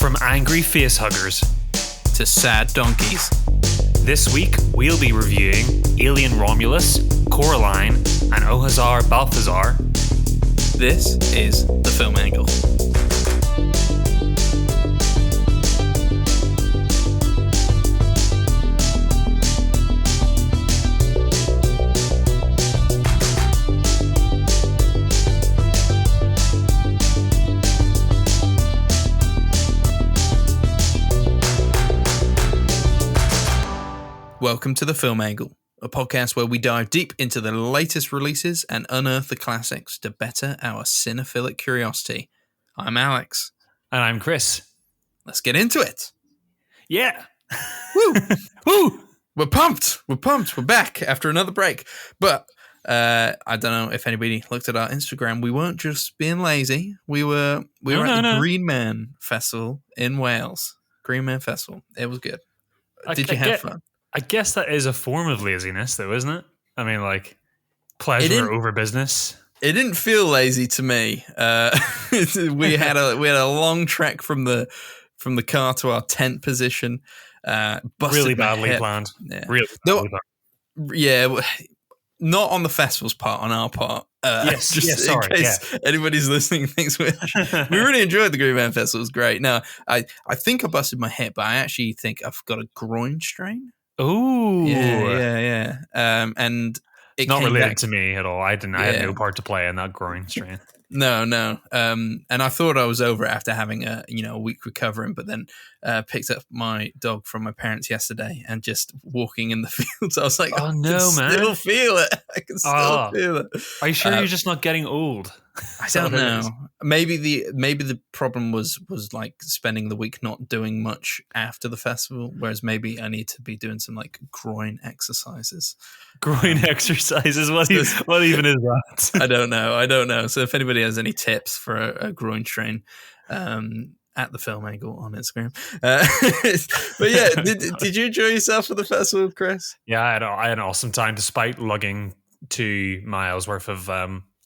From angry facehuggers to sad donkeys. This week, we'll be reviewing Alien Romulus, Coraline, and hasard Balthazar. This is The Film Angle. Welcome to The Film Angle, a podcast where we dive deep into the latest releases and unearth the classics to better our cinephilic curiosity. I'm Alex. And I'm Kris. Let's get into it. Yeah. Woo! Woo! We're pumped. We're back after another break. But I don't know if anybody looked at our Instagram. We weren't just being lazy. We were at the Green Man Festival in Wales. Green Man Festival. It was good. Did you have fun? I guess that is a form of laziness, though, isn't it? I mean, like, pleasure over business. It didn't feel lazy to me. We had a long trek from the car to our tent position. Really badly planned. Yeah. Really badly planned. Yeah, not on the festival's part, on our part. Sorry. In case anybody's listening thinks we really enjoyed the Green Man Festival. It was great. Now, I think I busted my hip, but I actually think I've got a groin strain. Oh, yeah. And it not related to me at all. I didn't. I had no part to play in that groin strain. No. And I thought I was over it after having a week recovering, but then picked up my dog from my parents yesterday and just walking in the fields. I was like, oh no, man! Still feel it. I can still feel it. Are you sure you're just not getting old? I don't know. Maybe the problem was like spending the week not doing much after the festival, whereas maybe I need to be doing some like groin exercises. Groin exercises? What even is that? I don't know. So if anybody has any tips for a groin strain, at The Film Angle on Instagram. But yeah, did you enjoy yourself at the festival, Kris? Yeah, I had an awesome time despite lugging 2 miles worth of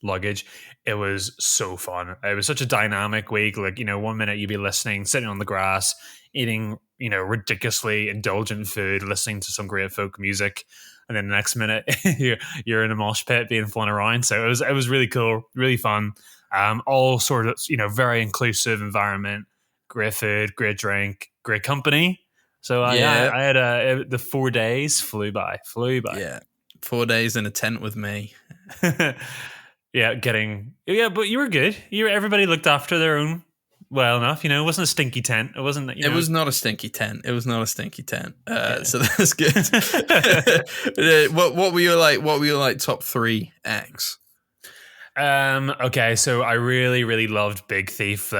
luggage. It was so fun. It was such a dynamic week. Like, 1 minute you'd be listening, sitting on the grass, eating, ridiculously indulgent food, listening to some great folk music. And then the next minute you're in a mosh pit being flung around. So it was really cool, really fun. All sort of, very inclusive environment, great food, great drink, great company. So I had the 4 days flew by. Yeah. 4 days in a tent with me. But you were good. Everybody looked after their own well enough. It wasn't a stinky tent. It wasn't. It was not a stinky tent. So that's good. What were your like top 3 acts? Okay, so I really, really loved Big Thief.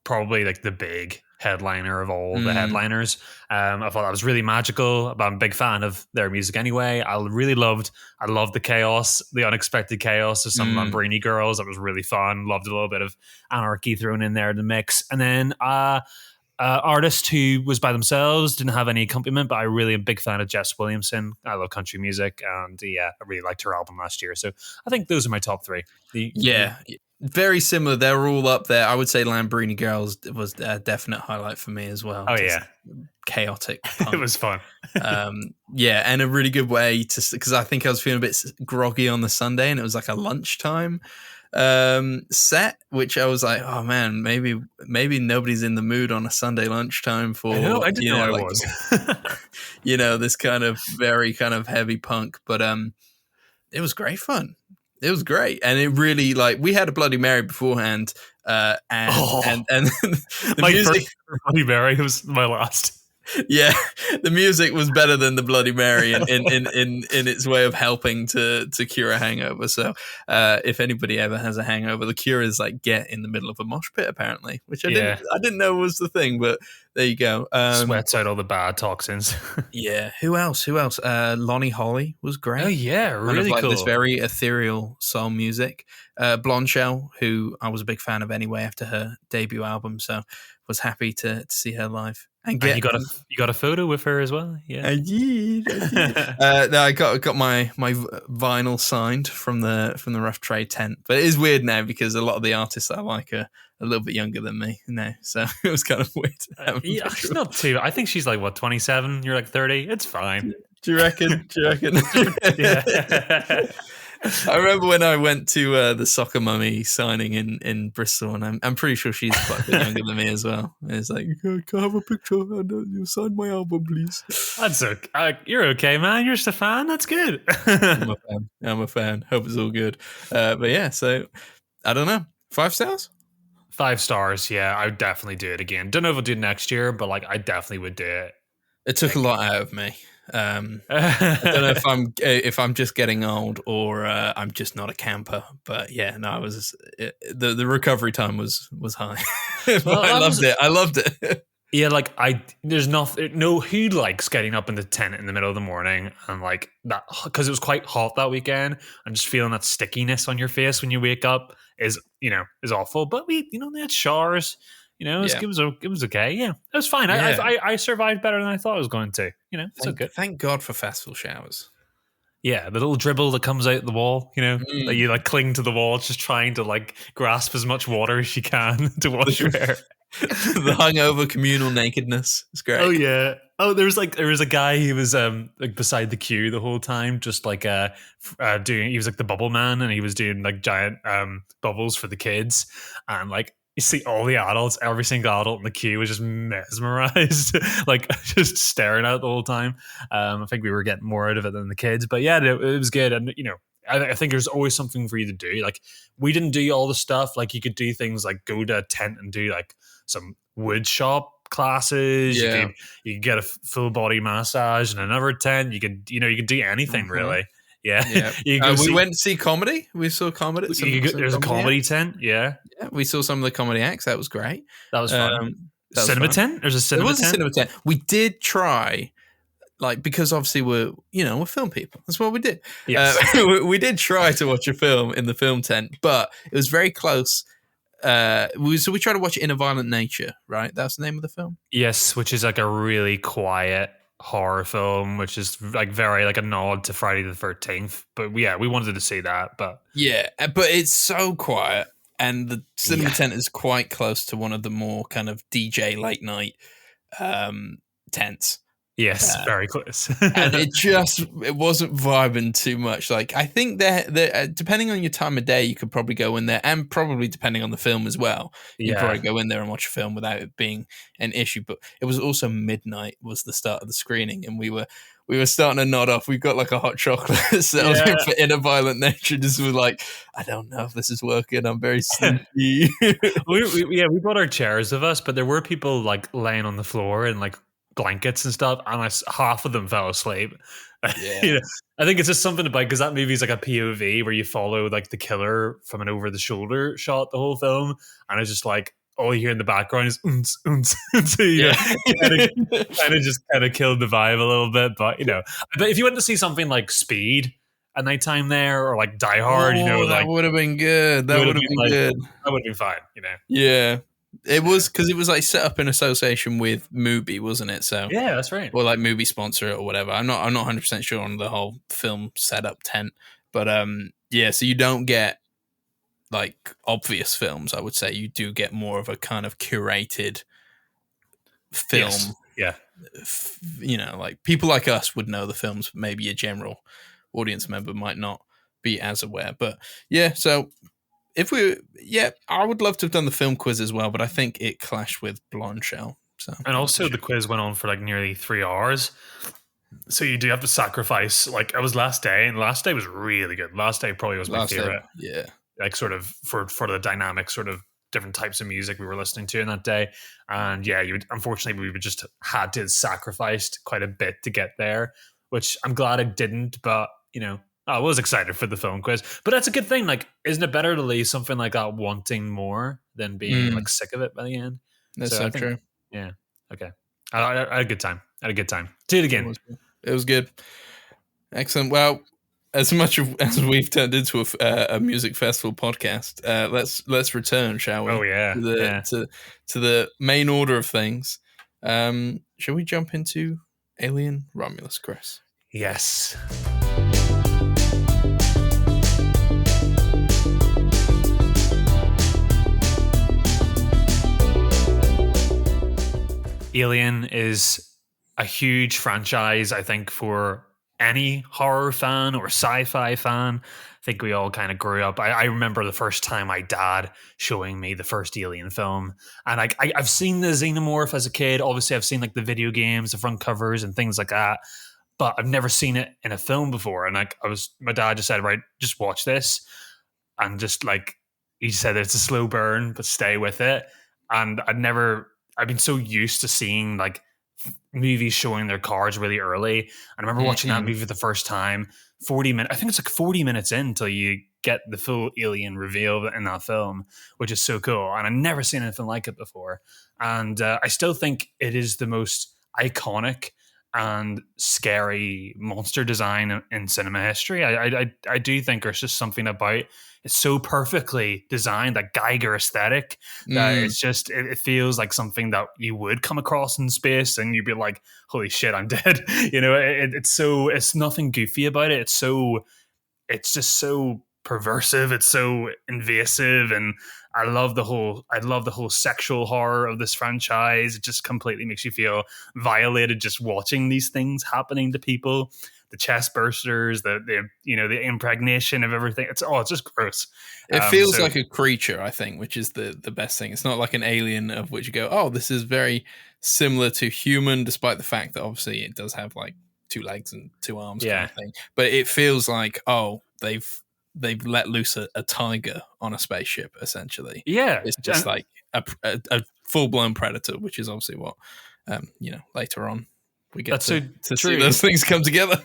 Probably like the big headliner of all the headliners. I thought that was really magical. I'm a big fan of their music anyway. I loved the chaos, the unexpected chaos of some Lamborghini girls. That was really fun. Loved a little bit of anarchy thrown in there in the mix. And then artist who was by themselves, didn't have any accompaniment, but I really am a big fan of Jess Williamson. I love country music, and I really liked her album last year. So I think those are my top 3. Very similar. They were all up there. I would say Lamborghini Girls was a definite highlight for me as well. Oh, just yeah. Chaotic punk. It was fun. And a really good way because I think I was feeling a bit groggy on the Sunday, and it was like a lunchtime set, which I was like, oh man, maybe nobody's in the mood on a Sunday lunchtime for I didn't know I was. This kind of very kind of heavy punk, but it was great fun. It was great, and it really we had a Bloody Mary beforehand, and the my music. First Bloody Mary was my last. Yeah, the music was better than the Bloody Mary in its way of helping to cure a hangover. So if anybody ever has a hangover, the cure is get in the middle of a mosh pit, apparently, which I didn't know was the thing, but there you go. Sweats out all the bad toxins. Yeah. Who else? Lonnie Holly was great. Oh yeah, really cool. This very ethereal soul music. Blonde Shell, who I was a big fan of anyway after her debut album, so was happy to see her live. And you got a photo with her as well? Yeah, I did. I got my vinyl signed from the Rough Trade tent, but it is weird now because a lot of the artists I like are a little bit younger than me now, so it was kind of weird. Yeah, she's not too. I think she's like 27. You're like 30. It's fine. Do you reckon? Yeah. I remember when I went to the Soccer Mummy signing in Bristol, and I'm pretty sure she's quite a bit younger than me as well. And it's like, can I have a picture? And you sign my album, please. That's okay. You're okay, man. You're just a fan. That's good. I'm a fan. Hope it's all good. But yeah, so I don't know. 5 stars? 5 stars. Yeah, I would definitely do it again. Don't know if I'll do it next year, but like I definitely would do it. It took a lot out of me. I don't know if I'm just getting old or I'm just not a camper, but yeah, no, the recovery time was high. Well, I loved it. Yeah, like there's no who likes getting up in the tent in the middle of the morning and like that, because it was quite hot that weekend, and just feeling that stickiness on your face when you wake up is awful. But we had showers. It was okay. Yeah, it was fine. Yeah. I survived better than I thought I was going to. It's so good. Thank God for festival showers. Yeah, the little dribble that comes out the wall, that you like cling to the wall, just trying to like grasp as much water as you can to wash your hair. The hungover communal nakedness. It's great. Oh yeah. Oh, there was a guy who was like beside the queue the whole time, just like he was like the bubble man, and he was doing like giant bubbles for the kids, and like you see all the adults, every single adult in the queue was just mesmerized, like just staring at it the whole time. I think we were getting more out of it than the kids, but yeah, it was good. And I think there's always something for you to do. Like we didn't do all the stuff. Like you could do things like go to a tent and do like some wood shop classes. Yeah. You could get a full body massage in another tent. You could do anything really. Yeah. We went to see comedy. We saw comedy. There's a comedy tent. Yeah. We saw some of the comedy acts. That was great. That was fun. Cinema tent? There's a cinema tent? There was a cinema tent. We did try, like, because obviously we're film people. That's what we did. Yes. We did try to watch a film in the film tent, but it was very close. We tried to watch In a Violent Nature, right? That's the name of the film? Yes, which is like a really quiet horror film, which is like very like a nod to Friday the 13th. But yeah, we wanted to see that. But yeah, but it's so quiet, and the cinema tent is quite close to one of the more kind of DJ late night tents. Yes, very close. And it wasn't vibing too much. Like, I think that depending on your time of day, you could probably go in there, and probably depending on the film as well, you could probably go in there and watch a film without it being an issue. But it was also midnight was the start of the screening, and we were starting to nod off. We've got like a hot chocolate set for In a Violent Nature. Just was like, I don't know if this is working. I'm very sleepy. we brought our chairs with us, but there were people like laying on the floor and like blankets and stuff, and half of them fell asleep. Yeah. I think it's just something about, because that movie is like a POV where you follow like the killer from an over the shoulder shot the whole film, and it's just like all you hear in the background is unz, unz. So kind of killed the vibe a little bit. But but if you went to see something like Speed at nighttime there, or like Die Hard, that would have been good. That would have been good. That would have been fine. Yeah. It was because it was like set up in association with Mubi, wasn't it? So yeah, that's right. Or like Mubi sponsor it or whatever. I'm not 100% sure on the whole film setup tent, but so you don't get like obvious films. I would say you do get more of a kind of curated film. Yes. Yeah, like people like us would know the films, but maybe a general audience member might not be as aware. But yeah, so. I would love to have done the film quiz as well, but I think it clashed with Blonde Shell. So, and also the quiz went on for like nearly 3 hours, so you do have to sacrifice. Like it was last day, and last day was really good. Last day probably was my favorite. Yeah, like sort of for the dynamic sort of different types of music we were listening to in that day, and unfortunately we just had to sacrifice quite a bit to get there, which I'm glad I didn't, but I was excited for the film quiz, but that's a good thing. Like, isn't it better to leave something like that wanting more than being like sick of it by the end? That's so true. Yeah. Okay. I had a good time. Do it again. It was good. Excellent. Well, as much as we've turned into a music festival podcast, let's return, shall we? Oh yeah. To the main order of things. Shall we jump into Alien Romulus, Kris? Yes. Alien is a huge franchise, I think, for any horror fan or sci-fi fan. I think we all kind of grew up. I remember the first time my dad showing me the first Alien film, and I've seen the Xenomorph as a kid. Obviously, I've seen like the video games, the front covers, and things like that. But I've never seen it in a film before. And like my dad just said, right, just watch this, and just like he said, it's a slow burn, but stay with it. And I've been so used to seeing like movies showing their cards really early. I remember watching that movie for the first time, 40 minutes. I think it's like 40 minutes in until you get the full Alien reveal in that film, which is so cool. And I've never seen anything like it before. And I still think it is the most iconic and scary monster design in cinema history. I do think there's just something about it's so perfectly designed, that Geiger aesthetic, that it's just it feels like something that you would come across in space and you'd be like, holy shit, I'm dead. It's nothing goofy about it. It's just so perversive. It's so invasive, and I love the whole sexual horror of this franchise. It just completely makes you feel violated just watching these things happening to people. The chest bursters, the impregnation of everything. It's just gross. It feels like a creature, I think, which is the best thing. It's not like an alien of which you go, oh, this is very similar to human, despite the fact that obviously it does have like 2 legs and 2 arms kind of thing. But it feels like, oh, they've let loose a tiger on a spaceship, essentially. Yeah. It's just like a full-blown predator, which is obviously what, later on we get to see those things come together.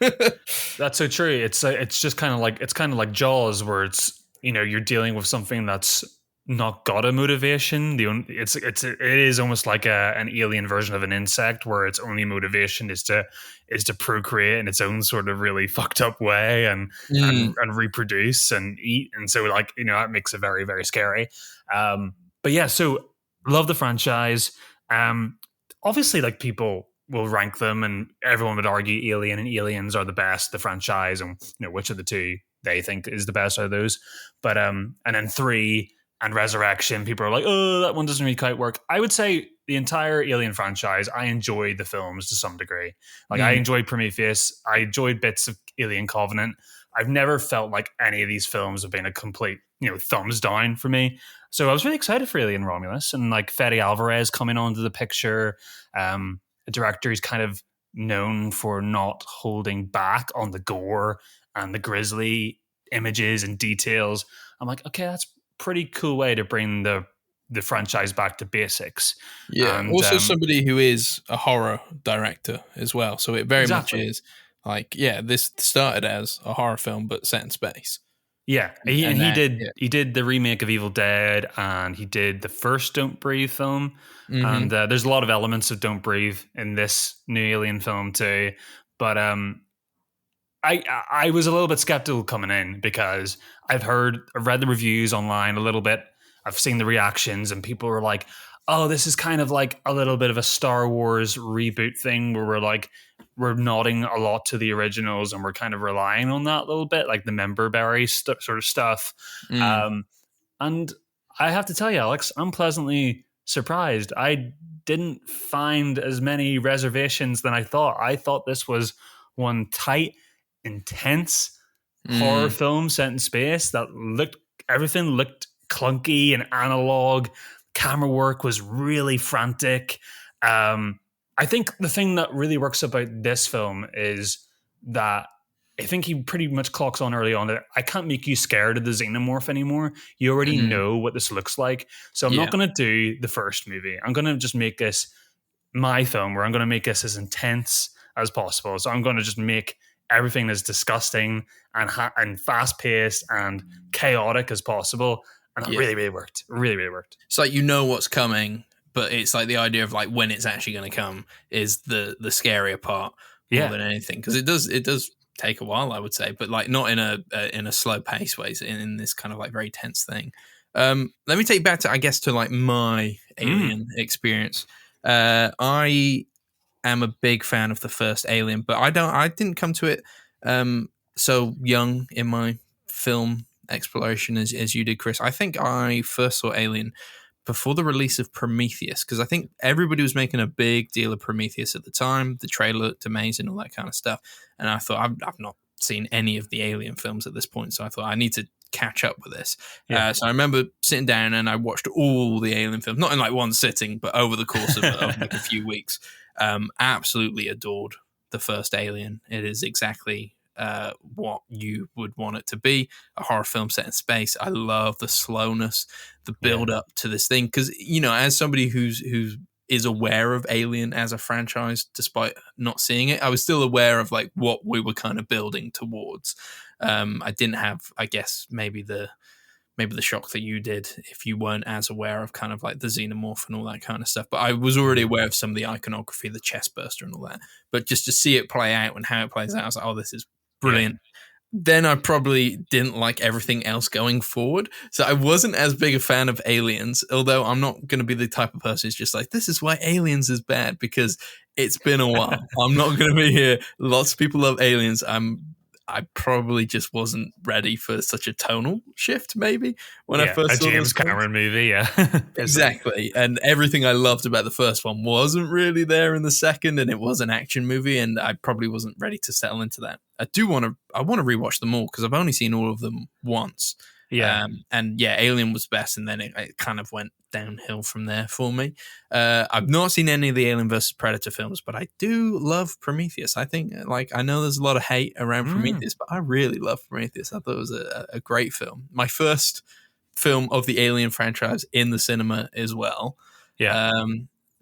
That's so true. It's just kind of like Jaws, where it's, you're dealing with something that's not got a motivation. It is almost like an alien version of an insect, where its only motivation is to procreate in its own sort of really fucked up way and reproduce and eat. And so that makes it very, very scary. But yeah, so love the franchise. Obviously, like, people will rank them, and everyone would argue Alien and Aliens are the best, the franchise, and which of the two they think is the best out of those. But and then 3 and Resurrection, people are like, oh, that one doesn't really quite work. I would say the entire Alien franchise, I enjoyed the films to some degree. Like, I enjoyed Prometheus, I enjoyed bits of Alien Covenant. I've never felt like any of these films have been a complete, thumbs down for me. So I was really excited for Alien Romulus, and like Fede Alvarez coming onto the picture. A director who's kind of known for not holding back on the gore and the grisly images and details. I'm like, okay, that's a pretty cool way to bring the franchise back to basics. Yeah, and also somebody who is a horror director as well. So it very much is like, this started as a horror film but set in space. Yeah, he did the remake of Evil Dead, and he did the first Don't Breathe film. And there's a lot of elements of Don't Breathe in this new Alien film too. But I was a little bit skeptical coming in, because I've read the reviews online a little bit. I've seen the reactions, and people were like, oh, this is kind of like a little bit of a Star Wars reboot thing, where we're nodding a lot to the originals and we're kind of relying on that a little bit, like the member berry sort of stuff. And I have to tell you, Alex, I'm pleasantly surprised. I didn't find as many reservations than I thought. I thought this was one tight, intense horror film set in space that everything looked clunky and analog. Camera work was really frantic. I think the thing that really works about this film is that I think he pretty much clocks on early on that I can't make you scared of the Xenomorph anymore. You already know what this looks like. So I'm not going to do the first movie. I'm going to just make this my film, where I'm going to make this as intense as possible. So I'm going to just make everything as disgusting and fast-paced and chaotic as possible. And it really, really worked. Really, really worked. It's like, what's coming, but it's like the idea of like when it's actually going to come is the scarier part more than anything, because it does take a while, I would say, but like not in a slow pace way, in this kind of like very tense thing. Let me take you back to, I guess, to like my Alien experience. I am a big fan of the first Alien, but I didn't come to it so young in my film exploration as you did, Kris. I think I first saw Alien before the release of Prometheus, because I think everybody was making a big deal of Prometheus at the time. The trailer looked amazing, all that kind of stuff. And I thought, I've not seen any of the Alien films at this point, so I thought I need to catch up with this. Yeah. So I remember sitting down and I watched all the Alien films, not in like one sitting, but over the course of like a few weeks. Absolutely adored the first Alien. It is exactly what you would want it to be, a horror film set in space. I love the slowness, the build up to this thing, because as somebody who is aware of Alien as a franchise, despite not seeing it, I was still aware of like what we were kind of building towards. I didn't have, I guess, maybe the shock that you did if you weren't as aware of kind of like the xenomorph and all that kind of stuff. But I was already aware of some of the iconography, the chest burster and all that. But just to see it play out and how it plays out, I was like, oh, this is brilliant. Yeah. Then I probably didn't like everything else going forward. So I wasn't as big a fan of Aliens, although I'm not going to be the type of person who's just like, this is why Aliens is bad, because it's been a while. I'm not going to be here. Lots of people love Aliens. I probably just wasn't ready for such a tonal shift, maybe, when I first saw James Cameron movie, yeah. Exactly. And everything I loved about the first one wasn't really there in the second, and it was an action movie, and I probably wasn't ready to settle into that. I want to rewatch them all, because I've only seen all of them once. Yeah. And yeah, Alien was best, and then it kind of went downhill from there for me. I've not seen any of the Alien vs. Predator films, but I do love Prometheus. I think, I know there's a lot of hate around Prometheus, but I really love Prometheus. I thought it was a great film. My first film of the Alien franchise in the cinema as well. Yeah.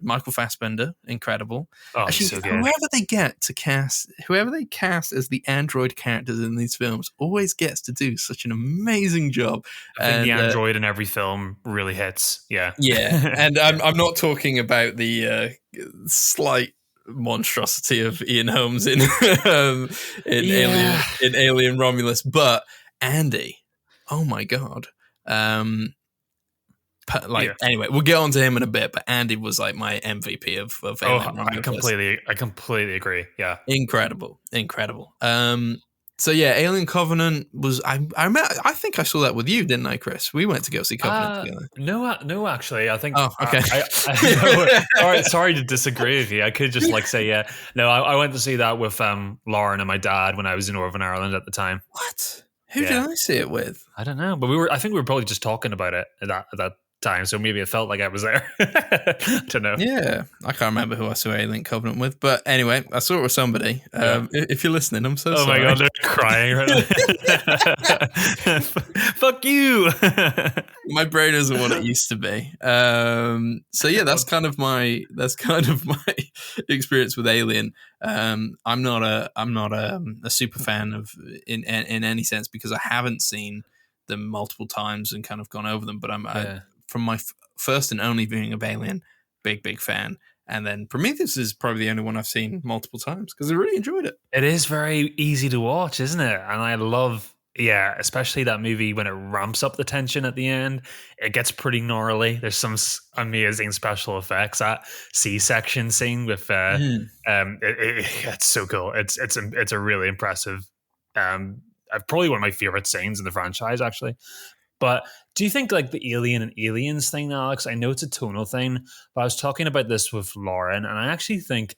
Michael Fassbender, incredible. Oh, actually, so good. Whoever they cast as the android characters in these films always gets to do such an amazing job. I think the android in every film really hits. Yeah. Yeah. And I'm not talking about the slight monstrosity of Ian Holmes in Alien Romulus, but Andy, oh my God. Anyway, we'll get on to him in a bit, but Andy was like my MVP of Alien Romulus. I completely agree. Yeah. Incredible. So yeah, Alien Covenant was I think I saw that with you, didn't I, Chris? We went to go see Covenant together. No, actually, I think. Oh, okay. Sorry to disagree with you. I could just say yeah. No, I went to see that with Lauren and my dad when I was in Northern Ireland at the time. What? Who did I see it with? I don't know, but I think we were probably just talking about it at that time, so maybe it felt like I was there. I don't know. Yeah, I can't remember who I saw Alien Covenant with, but anyway, I saw it with somebody. If you're listening, I'm so sorry. Oh my God, they're crying right now. Fuck you. My brain isn't what it used to be. So yeah, that's kind of my experience with Alien. I'm not a super fan of in any sense, because I haven't seen them multiple times and kind of gone over them, but from my first and only viewing of Alien, big fan. And then Prometheus is probably the only one I've seen multiple times, because I really enjoyed it. It is very easy to watch, isn't it? And I love, especially that movie when it ramps up the tension at the end. It gets pretty gnarly. There's some amazing special effects. That C-section scene with it's so cool. It's a really impressive. Probably one of my favorite scenes in the franchise, actually. But do you think like the Alien and Aliens thing, Alex? I know it's a tonal thing, but I was talking about this with Lauren, and I actually think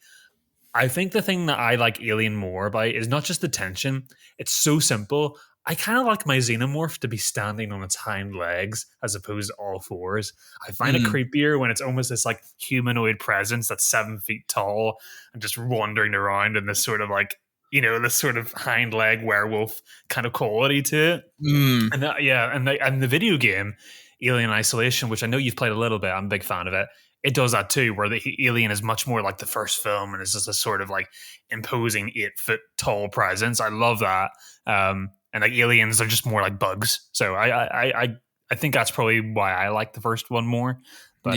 the thing that I like Alien more about is not just the tension. It's so simple. I kind of like my xenomorph to be standing on its hind legs as opposed to all fours. I find it creepier when it's almost this like humanoid presence that's 7 feet tall and just wandering around in this sort of like, this sort of hind leg werewolf kind of quality to it. And and the video game Alien Isolation, which I know you've played a little bit, I'm a big fan of it. It does that too, where the alien is much more like the first film and is just a sort of like imposing 8-foot tall presence. I love that. And like aliens are just more like bugs. So I think that's probably why I like the first one more. But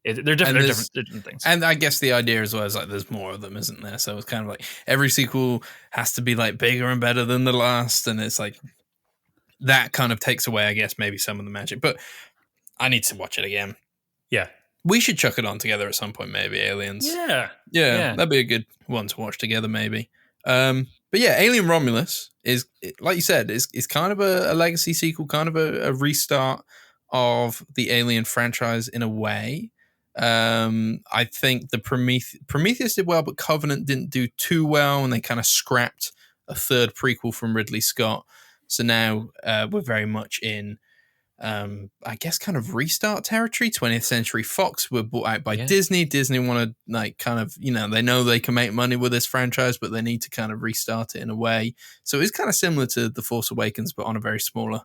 they're different things. And I guess the idea as well is like there's more of them, isn't there? So it's kind of like every sequel has to be like bigger and better than the last, and it's like that kind of takes away, I guess, maybe some of the magic. But I need to watch it again. Yeah. We should chuck it on together at some point, maybe, Aliens. Yeah. That'd be a good one to watch together, maybe. But yeah, Alien Romulus is, like you said, is kind of a legacy sequel, kind of a restart of the Alien franchise in a way. I think the Prometheus did well, but Covenant didn't do too well, and they kind of scrapped a third prequel from Ridley Scott. So now we're very much in, I guess, kind of restart territory. 20th Century Fox were bought out by Disney. Disney want to, like, kind of, they know they can make money with this franchise, but they need to kind of restart it in a way. So it's kind of similar to The Force Awakens, but on a very smaller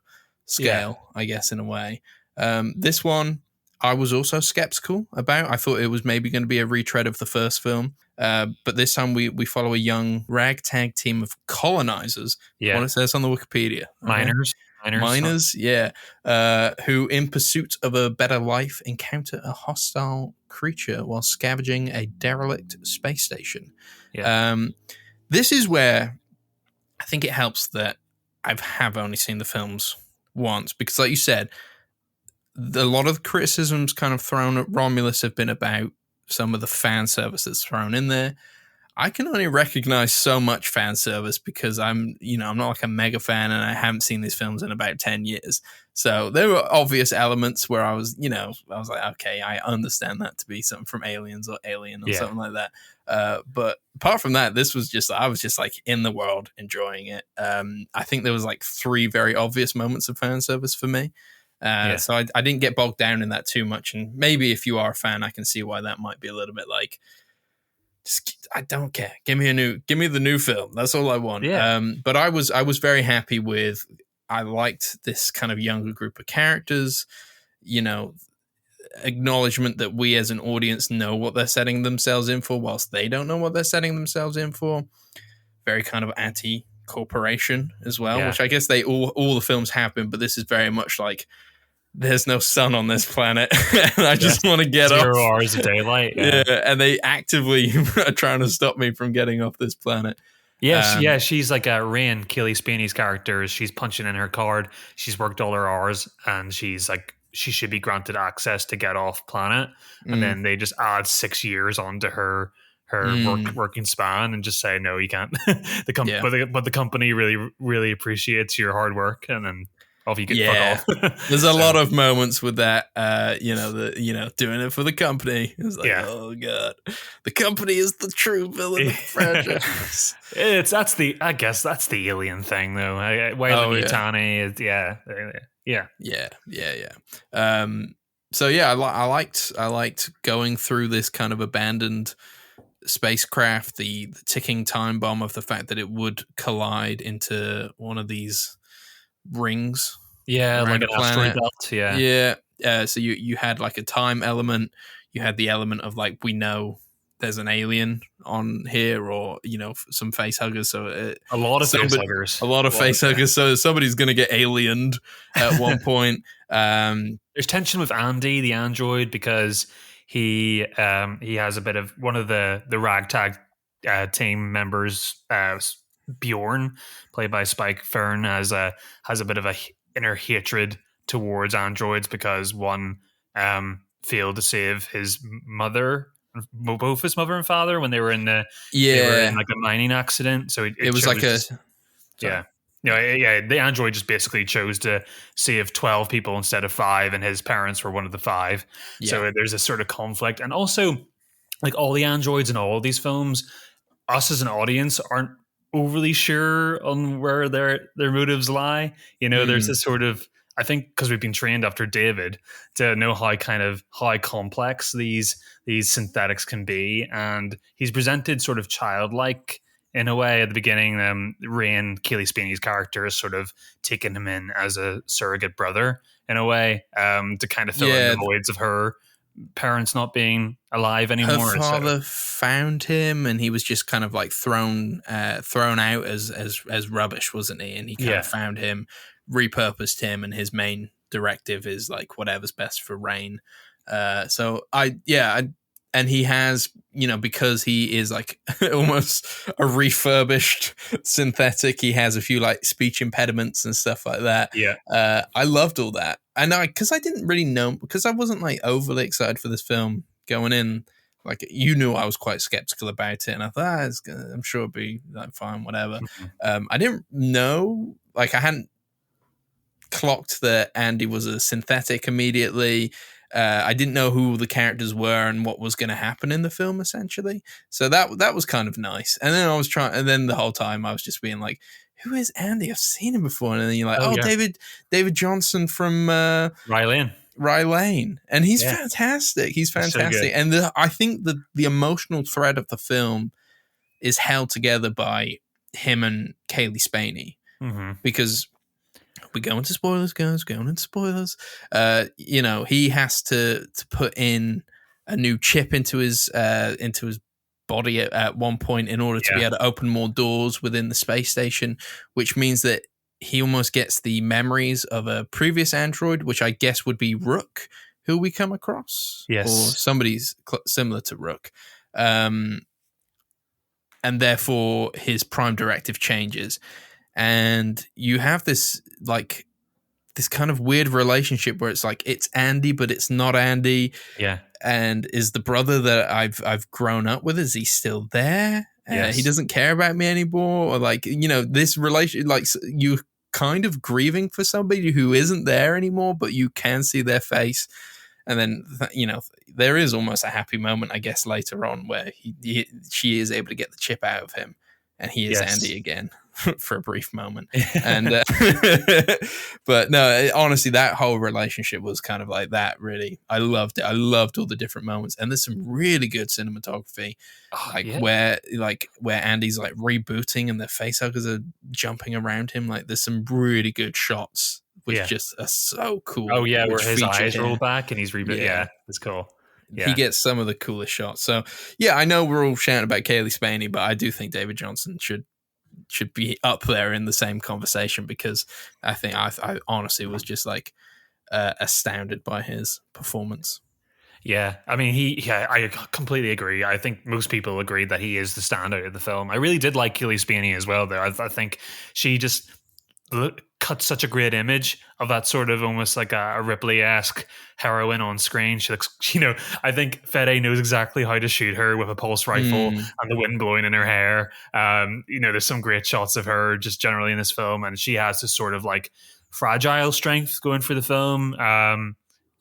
scale, I guess, in a way. This one, I was also skeptical about. I thought it was maybe going to be a retread of the first film. But this time we follow a young ragtag team of colonizers. Yeah. What it says on the Wikipedia. Miners, yeah. Who, in pursuit of a better life, encounter a hostile creature while scavenging a derelict space station. Yeah. This is where I think it helps that I have only seen the films once, because like you said, a lot of the criticisms kind of thrown at Romulus have been about some of the fan service that's thrown in there. I can only recognize so much fan service because I'm not like a mega fan, and I haven't seen these films in about 10 years. So there were obvious elements where I was like, okay, I understand that to be something from Aliens or Alien or something like that. But apart from that, I was just like in the world enjoying it. I think there was like 3 very obvious moments of fan service for me. So I didn't get bogged down in that too much. And maybe if you are a fan, I can see why that might be a little bit like, I don't care. Give me the new film. That's all I want. Yeah. But I was very happy with. I liked this kind of younger group of characters. Acknowledgement that we as an audience know what they're setting themselves in for, whilst they don't know what they're setting themselves in for. Very kind of anti-corporation as well, which I guess they all the films have been. But this is very much like, there's no sun on this planet, and I just want to get off. 0 hours of daylight. Yeah, and they actively are trying to stop me from getting off this planet. Yeah, she's like a Rain, Keely Speeney's character. She's punching in her card. She's worked all her hours, and she's like, she should be granted access to get off planet. And then they just add 6 years onto her working span and just say, no, you can't. But the company really, really appreciates your hard work, and then off you get fuck off. There's a lot of moments with that, doing it for the company. It's like, oh god, the company is the true villain of the franchise. I guess that's the Alien thing, though. Weyland-Yutani is, So I liked going through this kind of abandoned spacecraft, the ticking time bomb of the fact that it would collide into one of these rings, like an asteroid belt. So you had like a time element, you had the element of like, we know there's an alien on here, or some face huggers, so a lot of face huggers, so somebody's gonna get aliened at one point. There's tension with Andy the android, because he has a bit of one of the ragtag team members, Bjorn, played by Spike Fern, has a bit of a inner hatred towards androids, because one failed to save his mother, both his mother and father, when they were in like a mining accident. So it was like the android just basically chose to save 12 people instead of 5, and his parents were one of the 5. So there's a sort of conflict, and also like all the androids in all of these films, us as an audience aren't overly sure on where their motives lie. There's this sort of, I think because we've been trained after David to know how complex these synthetics can be, and he's presented sort of childlike in a way at the beginning. Rain, Keely Speeney's character, is sort of taking him in as a surrogate brother in a way, to kind of fill in the voids of her parents not being alive anymore. Her father found him, and he was just kind of like thrown out as rubbish, wasn't he? And he kind of found him, repurposed him, and his main directive is like whatever's best for Rain. And he has, because he is like almost a refurbished synthetic, he has a few like speech impediments and stuff like that. I loved all that. And because I didn't really know, because I wasn't like overly excited for this film going in. Like, I was quite skeptical about it, and I thought, I'm sure it'd be like fine, whatever. I didn't know, like I hadn't clocked that Andy was a synthetic immediately. I didn't know who the characters were and what was going to happen in the film, essentially. So that was kind of nice. And then and then the whole time I was just being like, who is Andy? I've seen him before. And then you're like, David Johnson from Rye Lane. And he's fantastic. He's fantastic. So and I think the emotional thread of the film is held together by him and Kaylee Spaney. Because we go into spoilers, guys. Going into spoilers. He has to put in a new chip into his body at one point in order to be able to open more doors within the space station, which means that he almost gets the memories of a previous android, which I guess would be Rook, who we come across, or somebody's similar to Rook, and therefore his prime directive changes. And you have this kind of weird relationship where it's like it's Andy, but it's not Andy. Yeah. And is the brother that I've grown up with, is he still there? He doesn't care about me anymore, or this relation, you kind of grieving for somebody who isn't there anymore, but you can see their face. And then there is almost a happy moment, I guess, later on where she is able to get the chip out of him, and he is Andy again. For a brief moment. And but no, honestly, that whole relationship was kind of like that, really. I loved it. I loved all the different moments, and there's some really good cinematography, where Andy's like rebooting and the facehuggers are jumping around him. Like there's some really good shots which just are so cool. Oh yeah, where his eyes roll back and he's rebooting. Yeah, it's cool. Yeah. He gets some of the coolest shots. So yeah, I know we're all shouting about Kaylee Spaney, but I do think David Johnson should be up there in the same conversation, because I think I honestly was just astounded by his performance. Yeah, I mean, I completely agree. I think most people agree that he is the standout of the film. I really did like Kaylee Spaney as well, though. I think she just cut such a great image of that sort of almost like a Ripley-esque heroine on screen. She looks, I think Fede knows exactly how to shoot her with a pulse rifle and the wind blowing in her hair. There's some great shots of her just generally in this film, and she has this sort of fragile strength going for the film.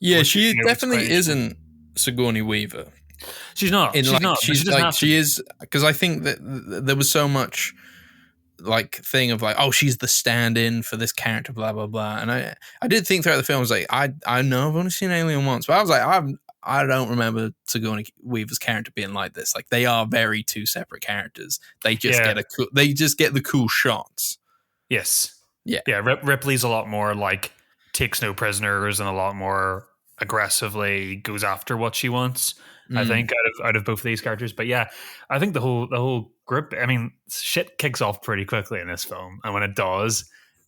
She definitely isn't Sigourney Weaver. She's not. She is, because I think that there was so much thing of she's the stand-in for this character, blah blah blah. And I did think throughout the film, I was like, I know I've only seen Alien once, but I was like, I don't remember Sigourney Weaver's character being like this. They are very two separate characters. They just get the cool shots. Yes. Yeah. Ripley's a lot more takes no prisoners and a lot more aggressively goes after what she wants. I think out of both of these characters. But yeah, I think the whole group, I mean, shit kicks off pretty quickly in this film, and when it does,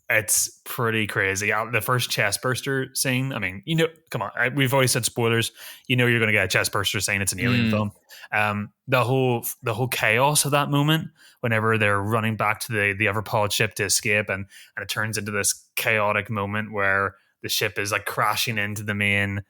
it's pretty crazy. The first chest burster scene, I mean, come on, we've always said spoilers. You're going to get a chest burster scene. It's an Alien film. The whole chaos of that moment, whenever they're running back to the Everpod ship to escape, and it turns into this chaotic moment where the ship is crashing into the main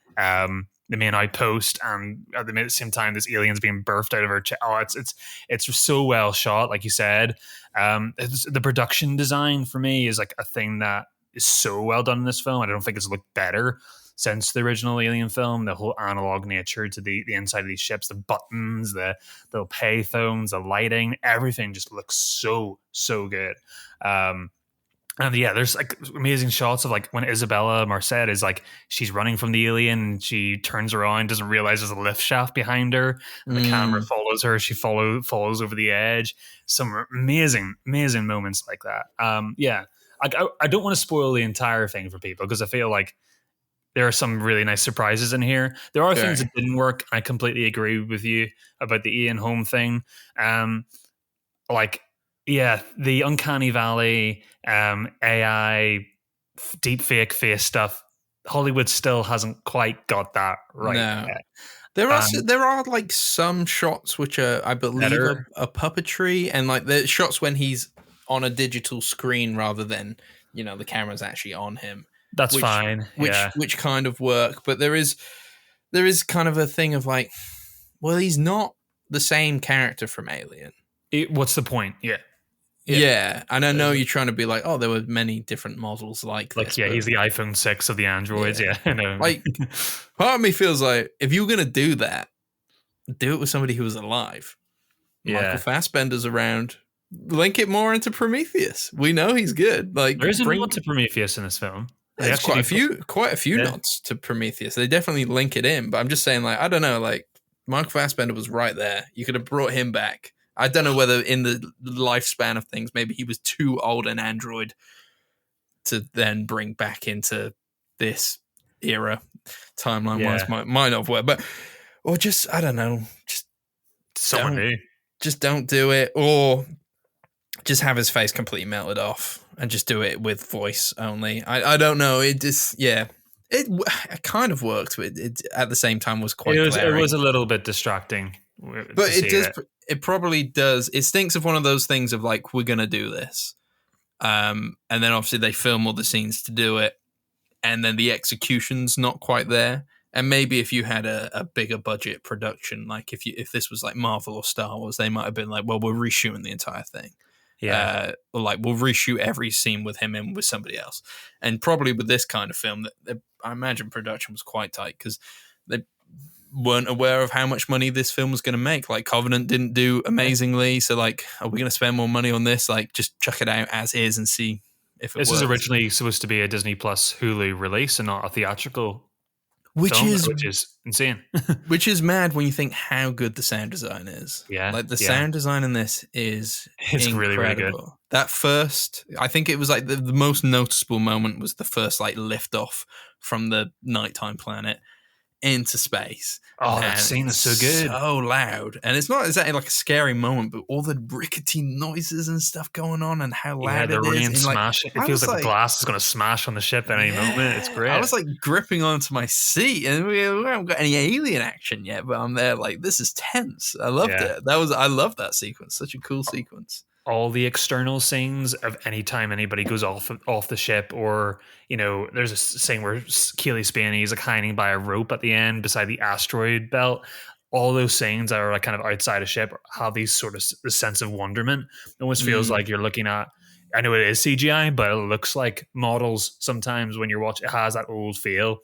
outpost, and at the same time this alien's being birthed out of her chest. It's so well shot, like you said. The production design for me is a thing that is so well done in this film. I don't think it's looked better since the original Alien film. The whole analog nature to the inside of these ships, the buttons, the little payphones, the lighting, everything just looks so good. And yeah, there's amazing shots of when Isabella Marcet is she's running from the alien, and she turns around, doesn't realize there's a lift shaft behind her, and the camera follows her. She falls over the edge. Some amazing moments like that. I don't want to spoil the entire thing for people, because I feel there are some really nice surprises in here. There are things that didn't work. I completely agree with you about the Ian Holm thing. The Uncanny Valley, AI, deep fake face stuff, Hollywood still hasn't quite got that right yet. There are some shots which are, I believe, a puppetry, and the shots when he's on a digital screen rather than the camera's actually on him. That's fine. Which kind of work, but there is kind of a thing of he's not the same character from Alien. What's the point? Yeah. Yeah, and I know you're trying to be like, oh, there were many different models like this. Yeah, he's the iPhone 6 of the androids. Yeah, I know. Like, part of me feels like if you were gonna do that, do it with somebody who was alive. Michael Fassbender's around. Link it more into Prometheus. We know he's good. Like, there is a nod to Prometheus in this film. There's quite a few nods to Prometheus. They definitely link it in, but I'm just saying, like, I don't know, like, Michael Fassbender was right there. You could have brought him back. I don't know whether in the lifespan of things, maybe he was too old an android to then bring back into this era. Timeline-wise, might not have worked, but or just I don't know, just someone new. Just don't do it, or just have his face completely melted off and just do it with voice only. I don't know. It just it kind of worked, but it at the same time was quite. It was a little bit distracting, but it does. It probably does. It stinks of one of those things of like, we're gonna do this, and then obviously they film all the scenes to do it, and then the execution's not quite there. And maybe if you had a bigger budget production, like if this was like Marvel or Star Wars, they might have been like, well, we're reshooting the entire thing. Or like we'll reshoot every scene with him and with somebody else. And probably with this kind of film, I imagine production was quite tight because they weren't aware of how much money this film was going to make. Like Covenant didn't do amazingly, so like, are we going to spend more money on this? Like, just chuck it out as is and see if it works. This was originally supposed to be a Disney Plus Hulu release and not a theatrical. Which is insane. Which is mad when you think how good the sound design is. Yeah. Like the sound design in this is incredible. Really, really good. That first, I think it was like the most noticeable moment was the first like lift off from the nighttime planet into space. Oh, that scene is so good. So loud. And it's not exactly like a scary moment, but all the rickety noises and stuff going on and how loud it is. Rain smash. It feels like the glass is going to smash on the ship at any moment. It's great. I was like gripping onto my seat and we haven't got any alien action yet, but I'm there like, this is tense. I loved it. I loved that sequence. Such a cool sequence. All the external scenes of any time anybody goes off the ship, or there's a scene where Keely Spaney is like hiding by a rope at the end beside the asteroid belt. All those scenes that are like kind of outside a ship have these sort of the sense of wonderment. It almost feels like you're looking at. I know it is CGI, but it looks like models sometimes when you're watching. It has that old feel.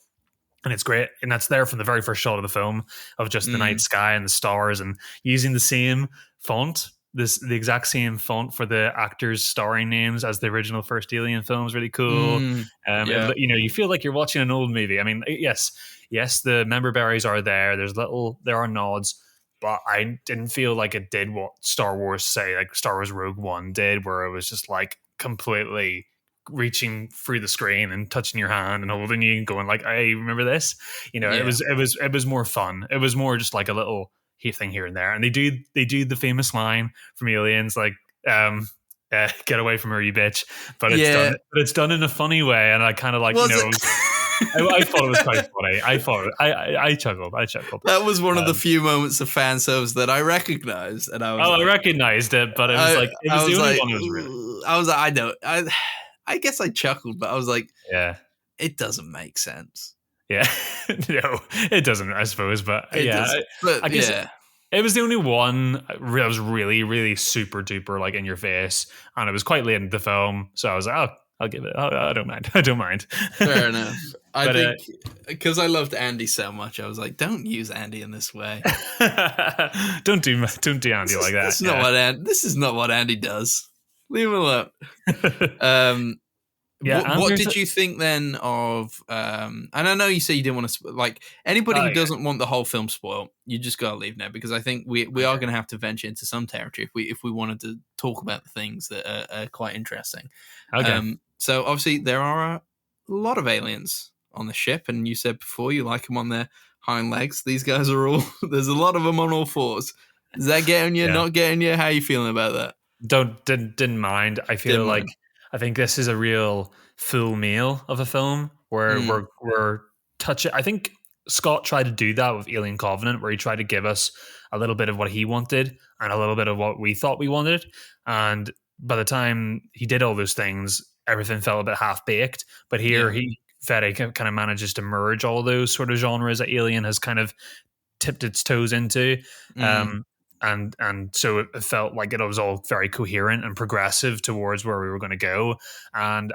And it's great. And that's there from the very first shot of the film of just the night sky and the stars and using the same font. The exact same font for the actors' starring names as the original first Alien film is really cool. You feel like you're watching an old movie. I mean, yes, the member berries are there. There are nods, but I didn't feel like it did what Star Wars like Star Wars Rogue One did, where it was just like completely reaching through the screen and touching your hand and holding you and going like, "Hey, remember this?" It was more fun. It was more just like a little thing here and there, and they do the famous line from Aliens like get away from her, you bitch, but it's done in a funny way, and I kind of like I thought it was quite funny. I chuckled. That was one of the few moments of fan service that I recognized, and I recognized it, but it was the only one that was really. I was like, I guess I chuckled, but I was like, it doesn't make sense. Yeah, no, it doesn't, I suppose, but I guess it was the only one that was really, really super duper like in your face, and it was quite late in the film, so I was like, oh, I'll give it. I don't mind. Fair enough. I think because I loved Andy so much, I was like, don't use Andy in this way. don't do Andy like that. This is not what Andy does. Leave him alone. What did you think then of and I know you say you didn't want to like anybody who doesn't want the whole film spoiled, you just gotta leave now, because I think we are going to have to venture into some territory if we wanted to talk about the things that are quite interesting. So obviously there are a lot of aliens on the ship, and you said before you like them on their hind legs. These guys are all there's a lot of them on all fours. Is that getting you? Not getting you? How are you feeling about that? Didn't mind. I feel like I think this is a real full meal of a film where we're touching. I think Scott tried to do that with Alien Covenant, where he tried to give us a little bit of what he wanted and a little bit of what we thought we wanted. And by the time he did all those things, everything felt a bit half-baked. But here, Fede kind of manages to merge all those sort of genres that Alien has kind of tipped its toes into. and so it felt like it was all very coherent and progressive towards where we were going to go. And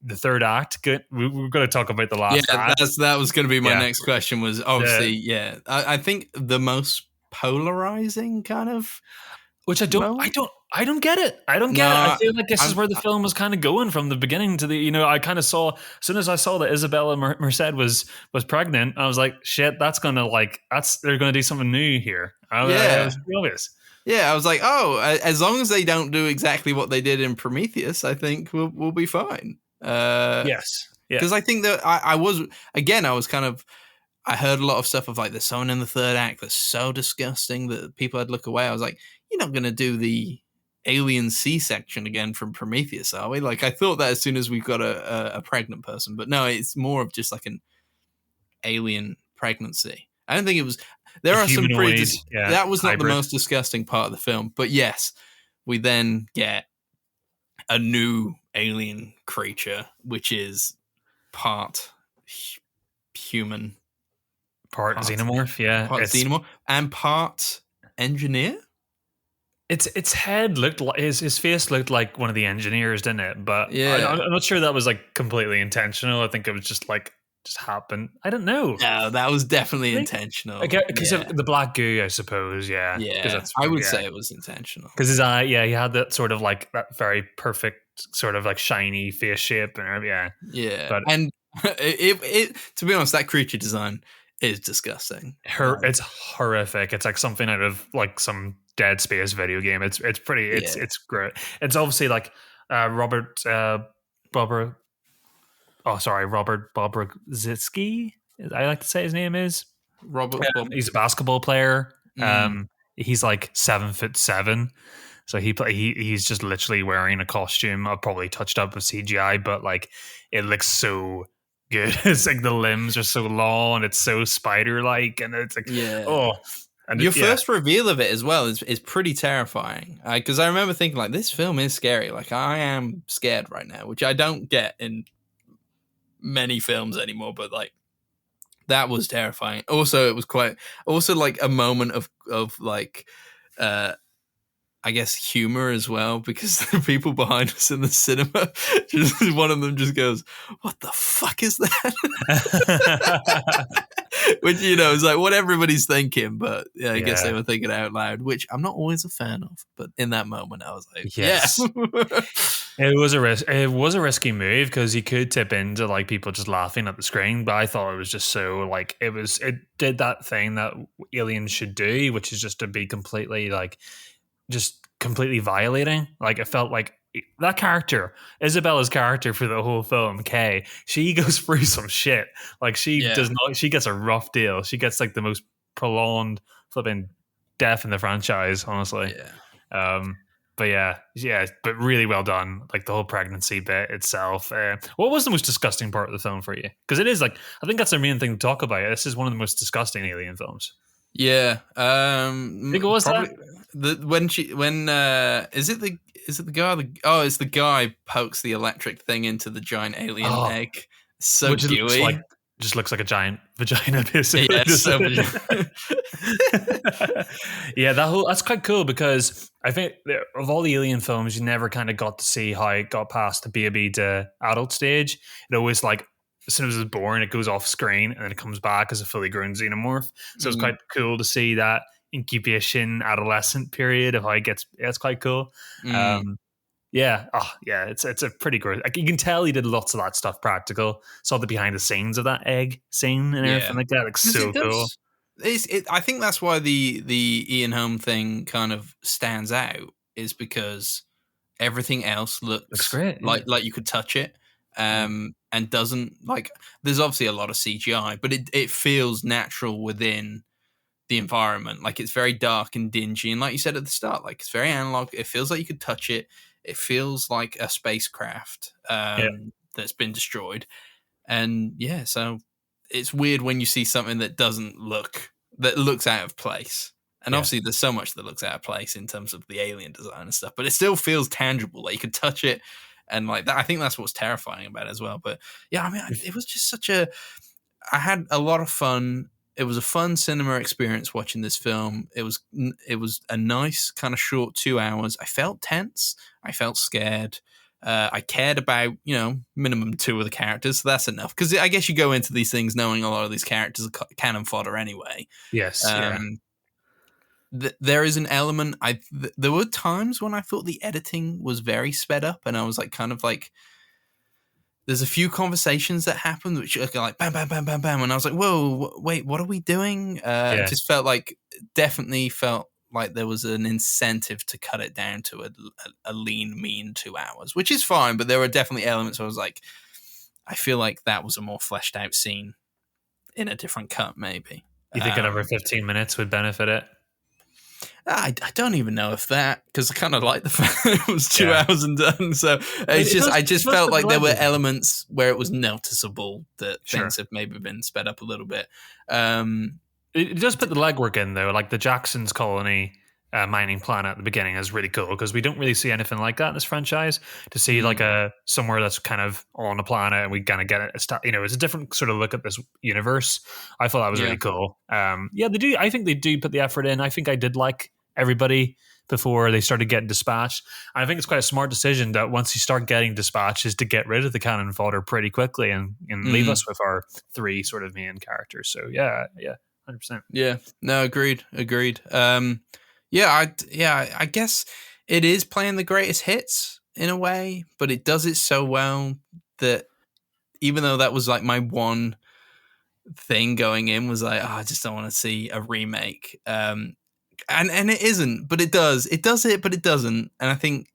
the third act, we're going to talk about the last act. That was going to be my next question. Was obviously I think the most polarizing kind of, which I don't get it. I don't get it. I feel like this is where the film was kind of going from the beginning to the, I kind of saw, as soon as I saw that Isabella Merced was pregnant, I was like, shit, they're going to do something new here. It was obvious. Yeah, I was like, as long as they don't do exactly what they did in Prometheus, I think we'll be fine. Yes. Because I think that I heard a lot of stuff of like, there's someone in the third act that's so disgusting that people had to look away. I was like, you're not going to do the alien C-section again from Prometheus, are we? Like, I thought that as soon as we've got a pregnant person, but no, it's more of just like an alien pregnancy. I don't think it was. There are some pretty. That was not the most disgusting part of the film, but yes, we then get a new alien creature, which is part human, part xenomorph, part xenomorph, and part engineer. Its head looked like his face looked like one of the engineers, didn't it? But I'm not sure that was like completely intentional. I think it was just happened. I don't know. No, that was definitely intentional. Because of the black goo, I suppose. Yeah. I would say it was intentional. Because his eye, he had that sort of like that very perfect sort of like shiny face shape, and But and it to be honest, that creature design is disgusting. It's horrific. It's like something out of like some Dead Space video game. It's pretty. It's great. It's obviously like Robert Bobrzynski. I like to say his name is Robert. He's a basketball player. He's like 7'7", so he's just literally wearing a costume, probably touched up with CGI, but like it looks so good. It's like the limbs are so long, it's so spider-like, and it's like And your first reveal of it as well is pretty terrifying. Because I remember thinking, like, this film is scary. Like, I am scared right now, which I don't get in many films anymore. But like, that was terrifying. Also, it was like a moment of like, I guess humor as well, because the people behind us in the cinema, just one of them just goes, "What the fuck is that?" Which, is like what everybody's thinking, but I guess they were thinking out loud, which I'm not always a fan of. But in that moment, I was like, yes. It was a risk. It was a risky move because you could tip into like people just laughing at the screen. But I thought it was just so like it did that thing that aliens should do, which is just to be completely like just completely violating. Like it felt like that character, Isabella's character for the whole film, Kay, she goes through some shit. Like she does not. She gets a rough deal. She gets like the most prolonged flipping death in the franchise, honestly. But but really well done. Like the whole pregnancy bit itself. What was the most disgusting part of the film for you? Because it is like, I think that's the main thing to talk about. This is one of the most disgusting alien films. Yeah. I think it was probably is it the guy? It's the guy pokes the electric thing into the giant alien egg. So which gooey. Just looks like a giant vagina, basically. Yeah, that's quite cool because I think of all the alien films, you never kind of got to see how it got past the baby to adult stage. It always like as soon as it's born, it goes off screen and then it comes back as a fully grown xenomorph. So it's quite cool to see that incubation adolescent period of how it gets. It's quite cool. It's a pretty gross. Like you can tell he did lots of that stuff practical. Saw the behind the scenes of that egg scene and everything like that. Like so cool. I think that's why the Ian Holm thing kind of stands out, is because everything else looks great, like you could touch it, and doesn't like. There's obviously a lot of CGI, but it feels natural within the environment. Like it's very dark and dingy, and like you said at the start, like it's very analog. It feels like you could touch it. It feels like a spacecraft that's been destroyed, and so it's weird when you see something that looks out of place. And obviously, there's so much that looks out of place in terms of the alien design and stuff, but it still feels tangible. Like you could touch it, and like that. I think that's what's terrifying about it as well. But yeah, I mean, it was just I had a lot of fun it was a fun cinema experience watching this film. It was a nice kind of short 2 hours. I felt tense. I felt scared. I cared about, minimum 2 of the characters. So that's enough. Because I guess you go into these things knowing a lot of these characters are cannon fodder anyway. Yes. There is an element. There were times when I thought the editing was very sped up, and I was like, kind of like, there's a few conversations that happened which are like bam, bam, bam, bam, bam, and I was like, whoa, wait, what are we doing? It just definitely felt like there was an incentive to cut it down to a lean, mean 2 hours, which is fine, but there were definitely elements where I was like, I feel like that was a more fleshed out scene in a different cut, maybe. You think another 15 minutes would benefit it? I don't even know if that, because I kind of like the fact that it was 2 hours and done. So I just felt like there were elements where it was noticeable that things have maybe been sped up a little bit. It does put the legwork in, though. Like the Jackson's colony mining planet at the beginning is really cool, because we don't really see anything like that in this franchise. To see like somewhere that's kind of on a planet and we kind of get it, it's a different sort of look at this universe. I thought that was really cool. They do. I think they do put the effort in. I think I did like everybody before they started getting dispatched. And I think it's quite a smart decision that once you start getting dispatched is to get rid of the cannon fodder pretty quickly and leave us with our 3 sort of main characters. So 100%. Yeah, no, agreed. I guess it is playing the greatest hits in a way, but it does it so well that even though that was like my one thing going in was like, I just don't want to see a remake. And it isn't, but it does. It does it, but it doesn't. And I think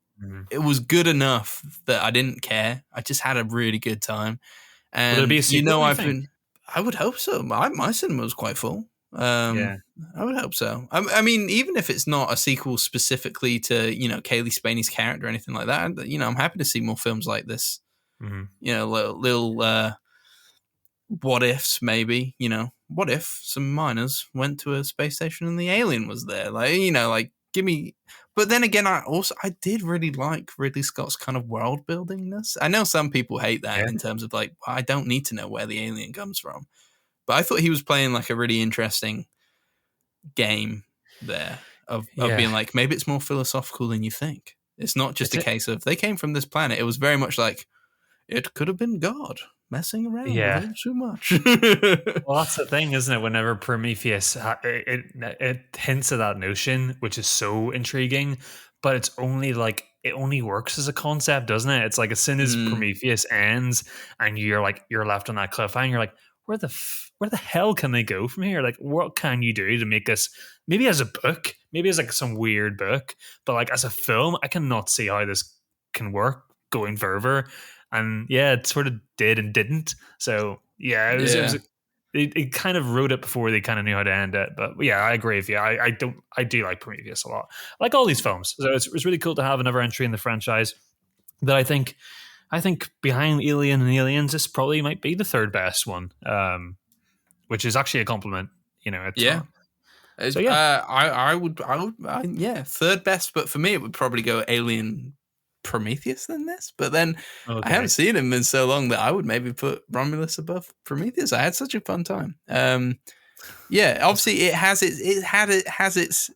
it was good enough that I didn't care. I just had a really good time. And would it be a sequel, I would hope so. My cinema was quite full. I would hope so. I mean, even if it's not a sequel specifically to, Kaylee Spaney's character or anything like that, I'm happy to see more films like this. Little what ifs, maybe, what if some miners went to a space station and the alien was there? Give me. But then again, I did really like Ridley Scott's kind of world buildingness. I know some people hate that in terms of like, I don't need to know where the alien comes from. But I thought he was playing like a really interesting game there of being like, maybe it's more philosophical than you think. It's not just a case of they came from this planet. It was very much like it could have been God messing around with it too much. Well, that's the thing, isn't it? Whenever Prometheus, it hints at that notion, which is so intriguing, but it's only like, it only works as a concept, doesn't it? It's like as soon as Prometheus ends and you're left on that cliffhanger, you're like, where the hell can they go from here? Like, what can you do to make this, maybe as a book, maybe as like some weird book, but like as a film, I cannot see how this can work going further. And it sort of did and didn't. So it kind of wrote it before they kind of knew how to end it. But I agree with you. I do like Prometheus a lot. I like all these films. So it's really cool to have another entry in the franchise that I think behind Alien and Aliens, this probably might be the third best one, which is actually a compliment. I would, third best, but for me, it would probably go Alien Prometheus than this. But then I haven't seen him in so long that I would maybe put Romulus above Prometheus. I had such a fun time. Obviously it has its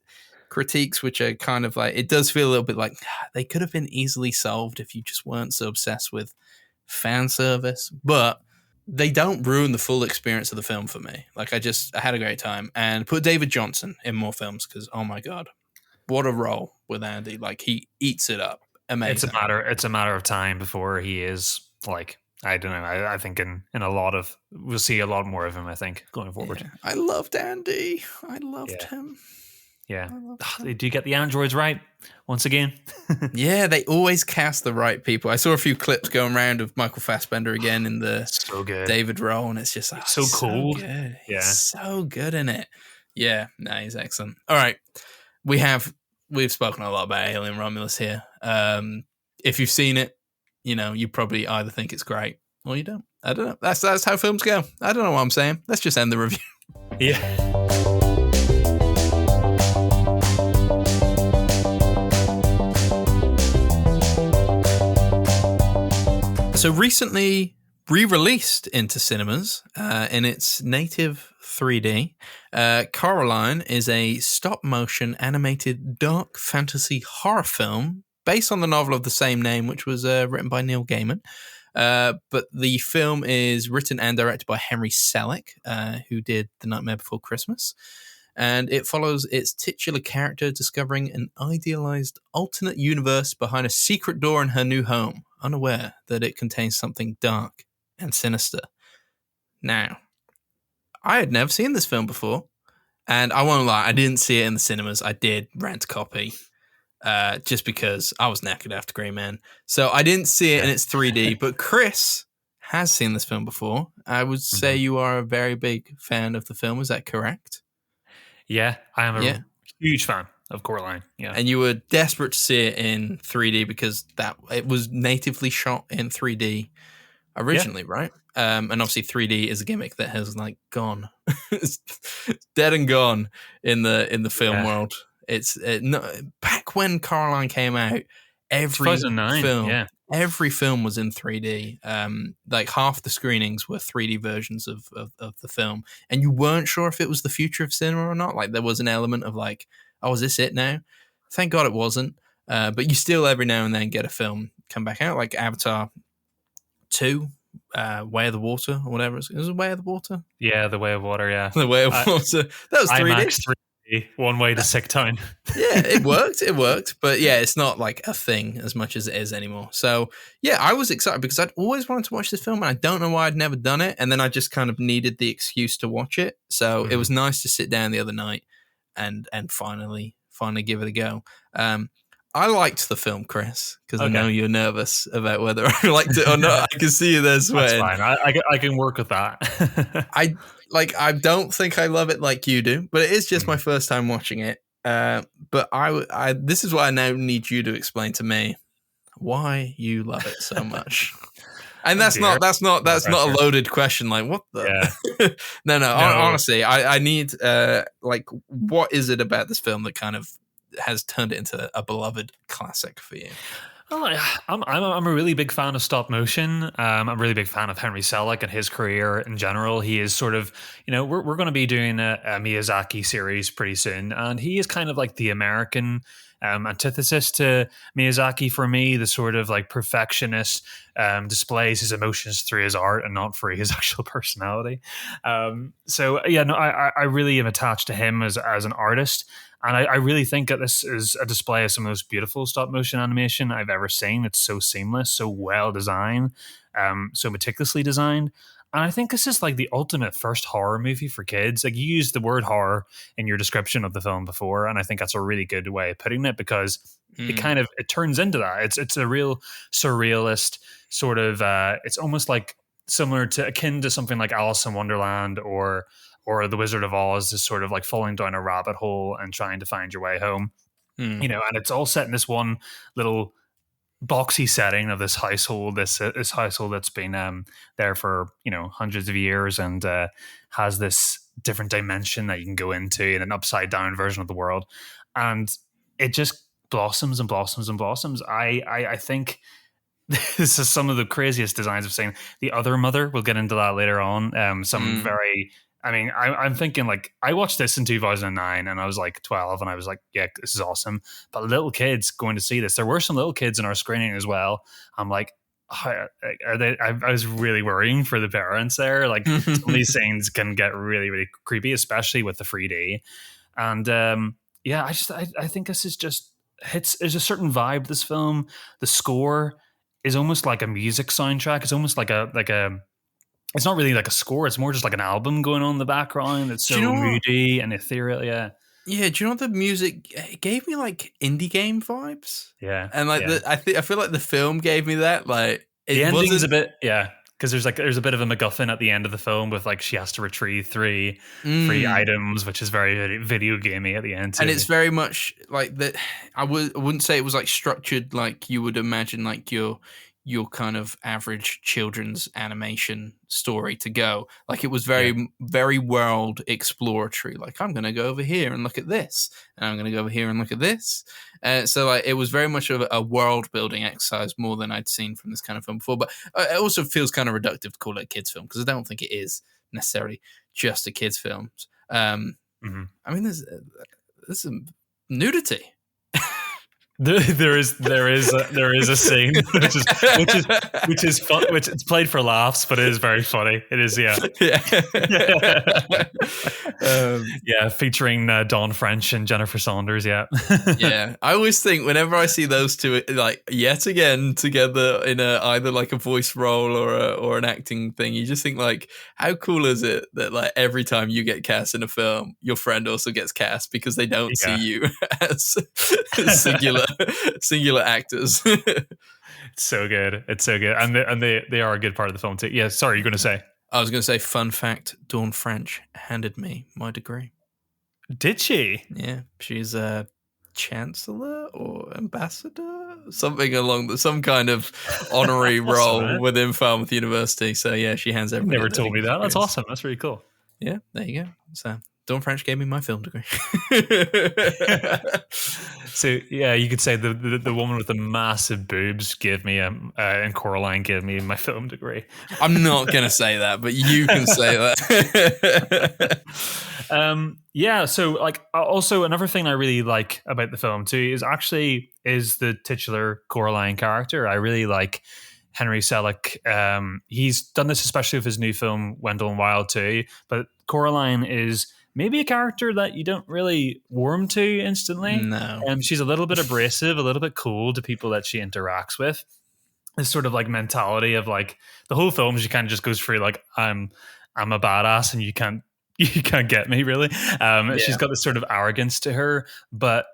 critiques, which are kind of like, it does feel a little bit like they could have been easily solved if you just weren't so obsessed with fan service, but they don't ruin the full experience of the film for me. Like I had a great time. And put David Johnson in more films, because oh my god, what a role with Andy. Like he eats it up. Amazing. It's a matter of time before he is like, I don't know. I think in a lot of, we'll see a lot more of him, I think, going forward. Yeah. I loved Andy. I loved him. Yeah. They do get the androids right once again. Yeah, they always cast the right people. I saw a few clips going around of Michael Fassbender again in the so good David role, and it's just like, so cool. Good. Yeah. He's so good in it. Yeah, no, he's excellent. All right. We've spoken a lot about Alien Romulus here. If you've seen it, you probably either think it's great or you don't. I don't know. That's how films go. I don't know what I'm saying. Let's just end the review. Yeah. So recently, re-released into cinemas in its native 3D. Coraline is a stop-motion animated dark fantasy horror film based on the novel of the same name, which was written by Neil Gaiman. But the film is written and directed by Henry Selick, who did The Nightmare Before Christmas. And it follows its titular character discovering an idealized alternate universe behind a secret door in her new home, unaware that it contains something dark and sinister. Now, I had never seen this film before, and I won't lie, I didn't see it in the cinemas. I did rent a copy, just because I was knackered after Grey Man. So I didn't see it in its 3D, but Kris has seen this film before. I would say you are a very big fan of the film. Is that correct? Yeah, I am a huge fan of Coraline. Yeah, and you were desperate to see it in 3D because it was natively shot in 3D originally, right? And obviously 3D is a gimmick that has like gone, it's dead and gone in the film world. It's back when Coraline came out, every film was in 3D. Like half the screenings were 3D versions of the film, and you weren't sure if it was the future of cinema or not. Like there was an element of like, oh, is this it now? Thank God it wasn't. But you still every now and then get a film come back out, like Avatar 2, Way of the Water or whatever. It was Way of the Water. Yeah, the Way of Water. Yeah, the Way of Water. That was 3D. IMAX 3D. One way to sick town. Yeah, it worked. But yeah, it's not like a thing as much as it is anymore. So yeah, I was excited because I'd always wanted to watch this film and I don't know why I'd never done it. And then I just kind of needed the excuse to watch it. So it was nice to sit down the other night and finally give it a go. I liked the film, Kris, because I know you're nervous about whether I liked it or not. I can see you there sweating. That's fine. I can work with that. I don't think I love it like you do, but it is just my first time watching it. But this is why I now need you to explain to me why you love it so much. And that's not a loaded question. Like what the? Yeah. no. Honestly, I need like what is it about this film that kind of has turned it into a beloved classic for you? Well, I'm a really big fan of stop motion. I'm a really big fan of Henry Selick and his career in general. He is sort of, we're going to be doing a Miyazaki series pretty soon, and he is kind of like the American antithesis to Miyazaki for me. The sort of like perfectionist displays his emotions through his art and not through his actual personality. I really am attached to him as an artist. And I really think that this is a display of some of the most beautiful stop motion animation I've ever seen. It's so seamless, so well designed, so meticulously designed. And I think this is like the ultimate first horror movie for kids. Like you used the word horror in your description of the film before, and I think that's a really good way of putting it because it turns into that. It's a real surrealist sort of. It's almost like akin to something like Alice in Wonderland or The Wizard of Oz, is sort of like falling down a rabbit hole and trying to find your way home. And it's all set in this one little boxy setting of this household, this household that's been there for hundreds of years and has this different dimension that you can go into in an upside down version of the world, and it just blossoms and blossoms and blossoms. I think this is some of the craziest designs I've seen. The Other Mother, we'll get into that later on. I'm thinking like I watched this in 2009 and I was like 12 and I was like, yeah, this is awesome. But little kids going to see this, there were some little kids in our screening as well. I'm like, are they? I was really worrying for the parents there. Like some of these scenes can get really, really creepy, especially with the 3D. And I think this is just there's a certain vibe to this film. The score is almost like a music soundtrack. It's almost like a it's not really like a score. It's more just like an album going on in the background. It's so moody and ethereal. Yeah. Yeah. Do you know what the music it gave me like indie game vibes? Yeah. And like I feel like the film gave me that. Like the ending's a bit, because there's a bit of a MacGuffin at the end of the film with like she has to retrieve three items, which is very video gamey at the end too. And it's very much like that. I wouldn't say it was like structured like you would imagine like your your kind of average children's animation story to go. Like it was very, very world exploratory. Like I'm going to go over here and look at this, and I'm going to go over here and look at this. So like it was very much of a world building exercise more than I'd seen from this kind of film before. But it also feels kind of reductive to call it a kids film because I don't think it is necessarily just a kids film. I mean, there's some nudity. There is a scene which is fun, which it's played for laughs, but it is very funny. It is, yeah. Featuring Dawn French and Jennifer Saunders, yeah. I always think whenever I see those two, like yet again together in either like a voice role or an acting thing, you just think like, how cool is it that like every time you get cast in a film, your friend also gets cast because they don't see you as singular actors. It's so good, and they are a good part of the film too. Yeah, sorry, you're going to say? I was going to say, fun fact: Dawn French handed me my degree. Did she? Yeah, she's a chancellor or ambassador, something along some kind of honorary role within Falmouth University. So yeah, she hands everybody. Never told me that. That's awesome. That's really cool. Yeah, there you go. So Dawn French gave me my film degree. So yeah, you could say the woman with the massive boobs gave me and Coraline gave me my film degree. I'm not gonna say that, but you can say that. So like also another thing I really like about the film too is the titular Coraline character. I really like Henry Selick. He's done this especially with his new film Wendell and Wild too, but Coraline is maybe a character that you don't really warm to instantly. No. She's a little bit abrasive, a little bit cool to people that she interacts with. This sort of like mentality of like the whole film, she kind of just goes through like I'm a badass and you can't get me really. She's got this sort of arrogance to her, but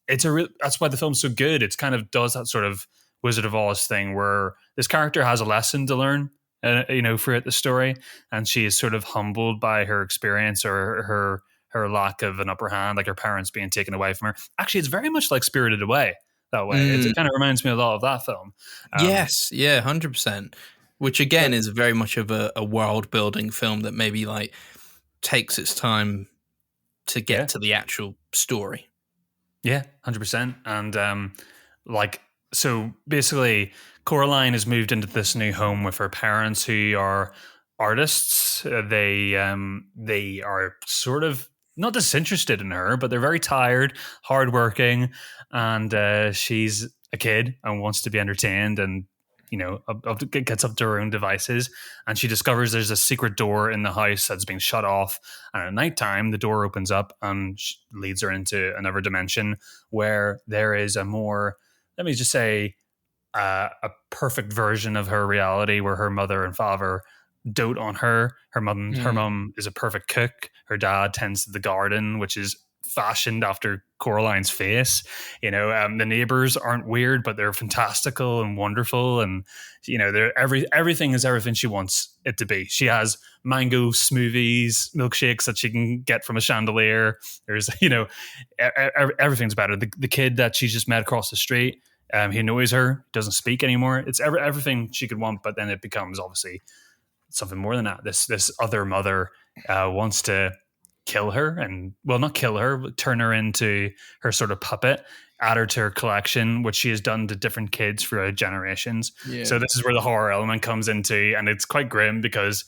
that's why the film's so good. It's kind of does that sort of Wizard of Oz thing where this character has a lesson to learn. Throughout the story, and she is sort of humbled by her experience or her lack of an upper hand, like her parents being taken away from her. Actually, it's very much like Spirited Away that way. It kind of reminds me a lot of that film. Yes, 100%. Which again is very much of a world building film that maybe like takes its time to get to the actual story. Yeah, 100%. And so basically, Coraline has moved into this new home with her parents, who are artists. They are sort of not disinterested in her, but they're very tired, hardworking, and she's a kid and wants to be entertained, and gets up to her own devices. And she discovers there's a secret door in the house that's been shut off. And at nighttime, the door opens up and leads her into another dimension where there is a more, let me just say, a perfect version of her reality where her mother and father dote on her. Her mum is a perfect cook. Her dad tends to the garden, which is fashioned after Coraline's face. The neighbors aren't weird, but they're fantastical and wonderful, and they're everything is everything she wants it to be. She has mango smoothies, milkshakes that she can get from a chandelier. There's everything's better. The kid that she just met across the street, he annoys her, doesn't speak anymore. It's everything she could want, but then it becomes obviously something more than that. This other mother wants to kill her, and well, not kill her, but turn her into her sort of puppet, add her to her collection, which she has done to different kids throughout generations. Yeah. So this is where the horror element comes into, and it's quite grim because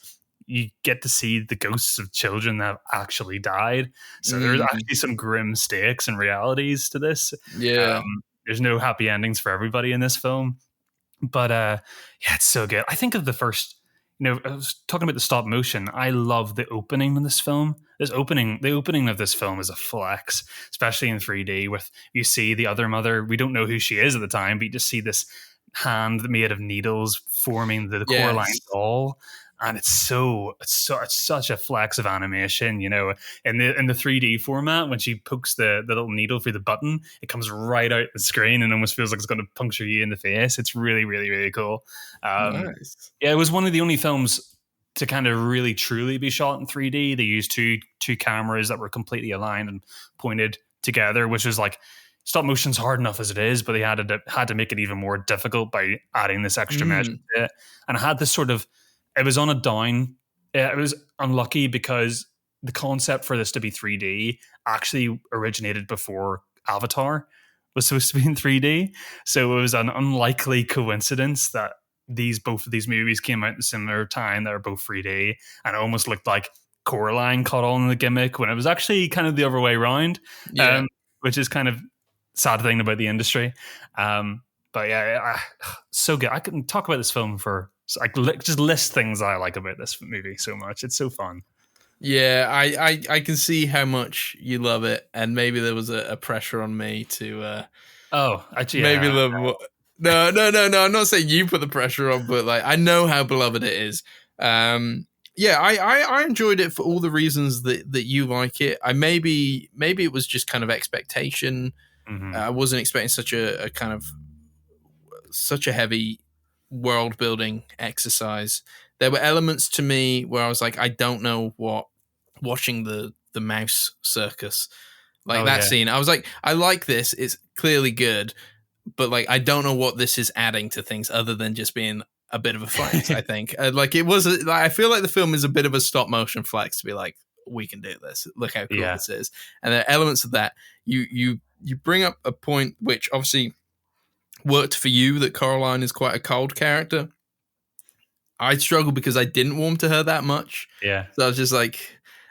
you get to see the ghosts of children that have actually died. So there's actually some grim stakes and realities to this. Yeah. There's no happy endings for everybody in this film, but it's so good. I think of the first, I was talking about the stop motion. I love the opening of this film. The opening of this film is a flex, especially in 3D. With you see the other mother, we don't know who she is at the time, but you just see this hand made of needles forming the Coraline doll. And it's such a flex of animation, in the 3D format. When she pokes the little needle through the button, it comes right out the screen and almost feels like it's going to puncture you in the face. It's really, really, really cool. Nice. Yeah, it was one of the only films to kind of really truly be shot in 3D. They used two cameras that were completely aligned and pointed together, which was like stop motion's hard enough as it is, but they had to make it even more difficult by adding this extra measure to it. And it had this sort of, it was on a down. It was unlucky because the concept for this to be 3D actually originated before Avatar was supposed to be in 3D. So it was an unlikely coincidence that both of these movies came out at the similar time. They were both 3D, and it almost looked like Coraline caught on in the gimmick when it was actually kind of the other way around, which is kind of sad thing about the industry. But yeah, so good. I can talk about this film for, I just list things I like about this movie so much. It's so fun. Yeah, I can see how much you love it, and maybe there was a pressure on me to maybe love more. No. I'm not saying you put the pressure on, but like I know how beloved it is. Yeah, I enjoyed it for all the reasons that you like it. Maybe it was just kind of expectation. Mm-hmm. I wasn't expecting such a kind of such a heavy world building exercise. There were elements to me where I was like, I don't know what watching the mouse circus, like scene. I was like, I like this. It's clearly good, but like I don't know what this is adding to things other than just being a bit of a flex. I think like it was. I feel like the film is a bit of a stop motion flex to be like, we can do this. Look how cool this is. And there are elements of that. You bring up a point which obviously worked for you, that Coraline is quite a cold character. I struggled because I didn't warm to her that much. Yeah. So I was just like,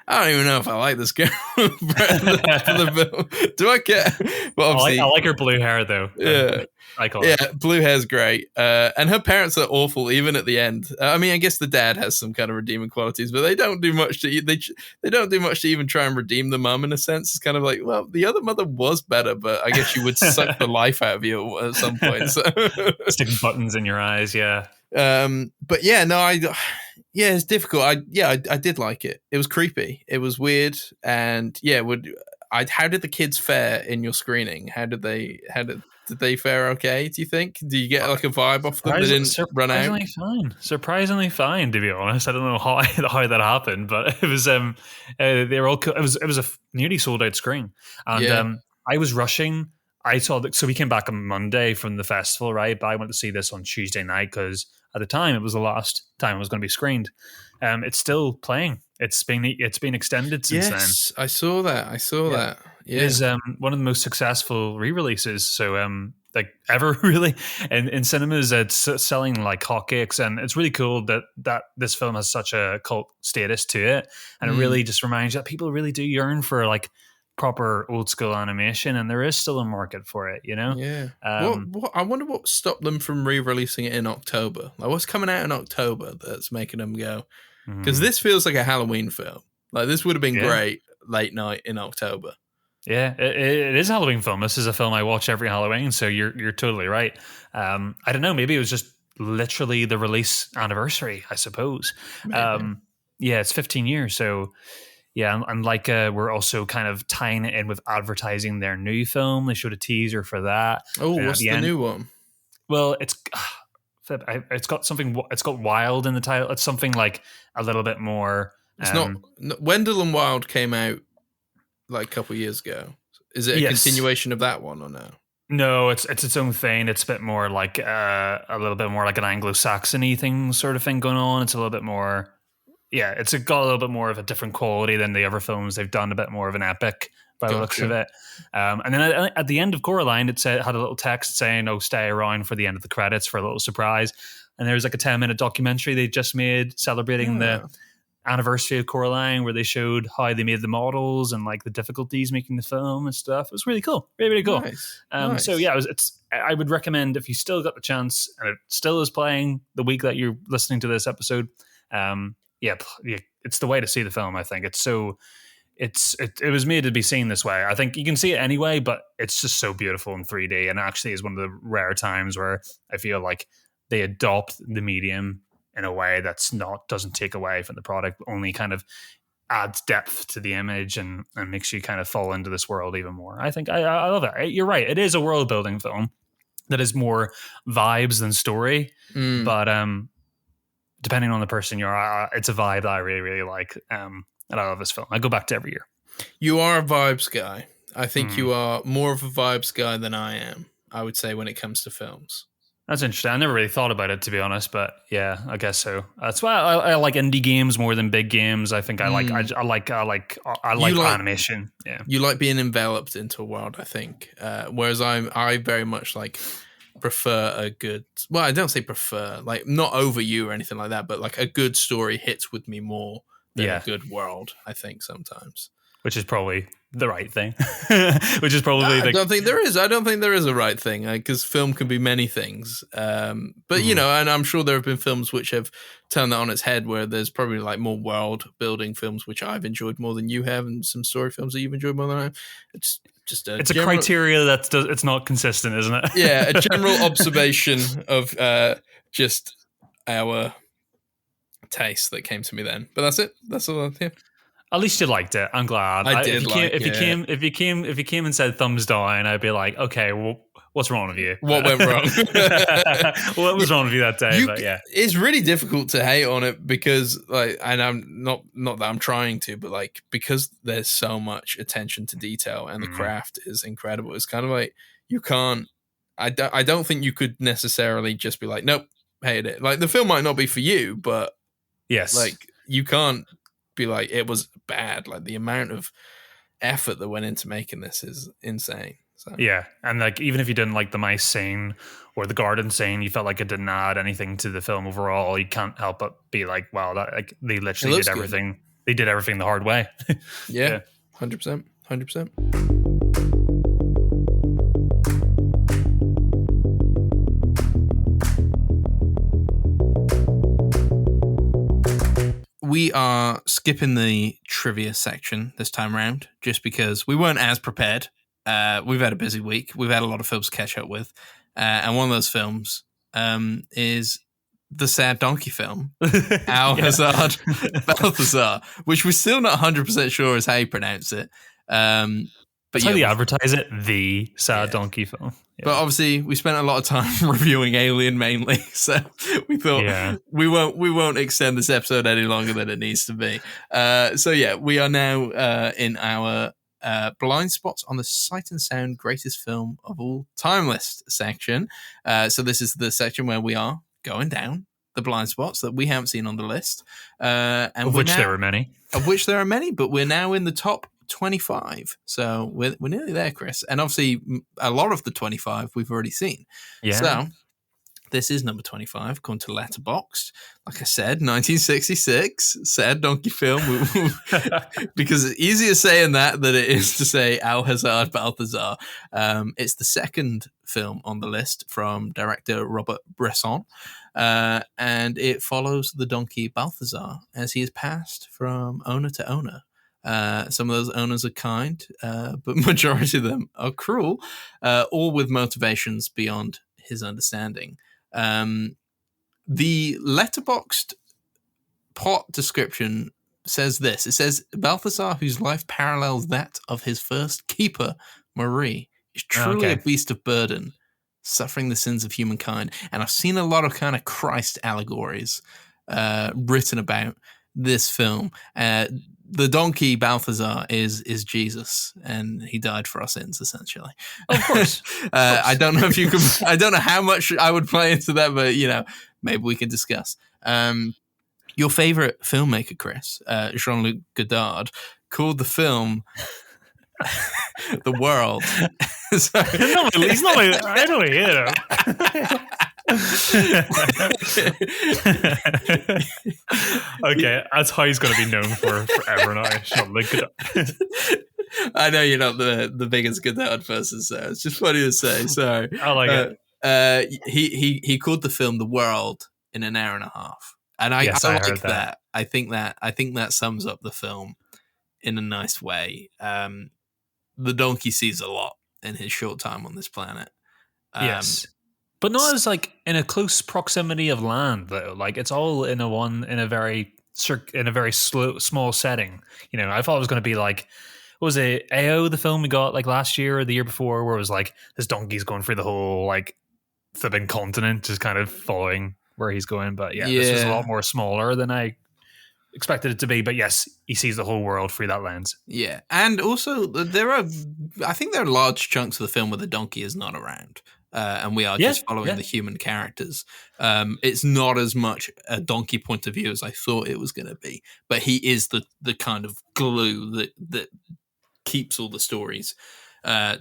I don't even know if I like this girl for the film. Do I care? But obviously, I like her blue hair though. Yeah. Blue hair's great. And her parents are awful even at the end. I mean, I guess the dad has some kind of redeeming qualities, but they don't do much to they don't do much to even try and redeem the mum in a sense. It's kind of like, well, the other mother was better, but I guess she would suck the life out of you at some point. So. Stick buttons in your eyes, yeah. But yeah, no, it's difficult. I did like it. It was creepy. It was weird, and how did the kids fare in your screening? Did they fare okay? Do you think? Do you get like a vibe off them? They didn't run out. Surprisingly fine, to be honest. I don't know how that happened, but it was they were all. It was a nearly sold out screen, and I was rushing. I saw that, so we came back on Monday from the festival, right? But I went to see this on Tuesday night because at the time it was the last time it was going to be screened. It's still playing. It's been extended since then. Yes, I saw that. Yeah. It is one of the most successful re-releases. So like ever really in cinemas. It's selling like hotcakes, and it's really cool that this film has such a cult status to it, and it really just reminds you that people really do yearn for like proper old school animation, and there is still a market for it, you know? Yeah. What I wonder what stopped them from re-releasing it in October. Like what's coming out in October that's making them go? Because this feels like a Halloween film. Like this would have been great late night in October. Yeah, it is a Halloween film. This is a film I watch every Halloween, so you're totally right. I don't know, maybe it was just literally the release anniversary, I suppose. It's 15 years, so yeah, and like we're also kind of tying it in with advertising their new film. They showed a teaser for that. Oh, what's the new one? Well, it's got something. It's got Wild in the title. It's something like a little bit more. It's not. Wendell and Wild came out like a couple of years ago. Is it a continuation of that one or no? No, it's its own thing. It's a bit more like a little bit more like an Anglo-Saxon-y thing sort of thing going on. It's a little bit more. Yeah, it's got a little bit more of a different quality than the other films they've done. A bit more of an epic by the looks of it. And then at the end of Coraline, it had a little text saying, "Oh, stay around for the end of the credits for a little surprise." And there's like a 10-minute documentary they just made celebrating the anniversary of Coraline, where they showed how they made the models and like the difficulties making the film and stuff. It was really cool, really, really cool. Nice. So yeah, I would recommend, if you still got the chance, and it still is playing the week that you're listening to this episode. It's the way to see the film. I think it was made to be seen this way. I think you can see it anyway, but it's just so beautiful in 3D, and actually is one of the rare times where I feel like they adopt the medium in a way doesn't take away from the product, only kind of adds depth to the image and makes you kind of fall into this world even more. I think I love it. You're right. It is a world building film that is more vibes than story, but depending on the person you are, it's a vibe that I really, really like. And I love this film. I go back to every year. You are a vibes guy. I think you are more of a vibes guy than I am, I would say, when it comes to films. That's interesting. I never really thought about it, to be honest, but yeah, I guess so. That's why I like indie games more than big games. I think I like animation. Yeah, you like being enveloped into a world. I think, whereas I very much like prefer a good. Well, I don't say prefer, like not over you or anything like that, but like a good story hits with me more than a good world. I think sometimes, which is probably the right thing. Which is probably I don't think there is. I don't think there is a right thing, because film can be many things. But you know, and I'm sure there have been films which have turned that on its head, where there's probably like more world building films which I've enjoyed more than you have, and some story films that you've enjoyed more than I have. It's just a criteria it's not consistent, isn't it? Yeah, a general observation of just our taste that came to me then. But that's it. That's all. Yeah. At least you liked it. I'm glad. If you came and said thumbs down, I'd be like, okay, well, what's wrong with you? What went wrong? What was wrong with you that day? But yeah, it's really difficult to hate on it because, like, and I'm not that I'm trying to, but like because there's so much attention to detail and the craft is incredible. It's kind of like you can't. I don't think you could necessarily just be like, nope, hate it. Like the film might not be for you, but yes, like you can't be like it was bad. Like the amount of effort that went into making this is insane. So. Yeah, and like even if you didn't like the mice scene or the garden scene, you felt like it didn't add anything to the film overall. You can't help but be like, wow, that like they literally did everything. Good. They did everything the hard way. Yeah, 100%, 100%. We are skipping the trivia section this time around just because we weren't as prepared. We've had a busy week. We've had a lot of films to catch up with. And one of those films is the sad donkey film, hasard Balthazar, which we're still not 100% sure is how you pronounce it. But that's how they advertise it, the sad donkey film. Yeah. But obviously, we spent a lot of time reviewing Alien mainly, so we thought we won't extend this episode any longer than it needs to be. So yeah, we are now in our blind spots on the Sight and Sound greatest film of all time list section. So this is the section where we are going down the blind spots that we haven't seen on the list, and of which there are many. Of which there are many, but we're now in the top 25, so we're nearly there, Chris, and obviously a lot of the 25 we've already seen. So this is number 25 according to Letterboxd. Like I said, 1966 sad donkey film because it's easier saying that than it is to say hasard Balthazar. It's the second film on the list from director Robert Bresson, and it follows the donkey Balthazar as he is passed from owner to owner. Some of those owners are kind, but majority of them are cruel, all with motivations beyond his understanding. The Letterboxd plot description says this. It says, Balthazar, whose life parallels that of his first keeper, Marie, is truly a beast of burden, suffering the sins of humankind. And I've seen a lot of kind of Christ allegories written about this film. The donkey Balthazar is Jesus, and he died for our sins, essentially. Of course. I don't know if you can. I don't know how much I would play into that, but maybe we can discuss. Your favorite filmmaker, Chris, Jean-Luc Godard, called the film "The World." He's not. I don't hear him. Okay, that's how he's going to be known for forever now. Jean-Luc Godard. I know you're not the biggest Godard person, so it's just funny to say. So I like it. He called the film "The World" in an hour and a half, and I like that. I think that sums up the film in a nice way. The donkey sees a lot in his short time on this planet. Yes. But not as like in a close proximity of land though. Like it's all in a very small setting. I thought it was going to be like, what was it AO, the film we got like last year or the year before, where it was like this donkey's going through the whole like flipping continent, just kind of following where he's going. But this was a lot more smaller than I expected it to be. But yes, he sees the whole world through that lens. Yeah, and also I think there are large chunks of the film where the donkey is not around. And we are just following the human characters. It's not as much a donkey point of view as I thought it was going to be, but he is the kind of glue that keeps all the stories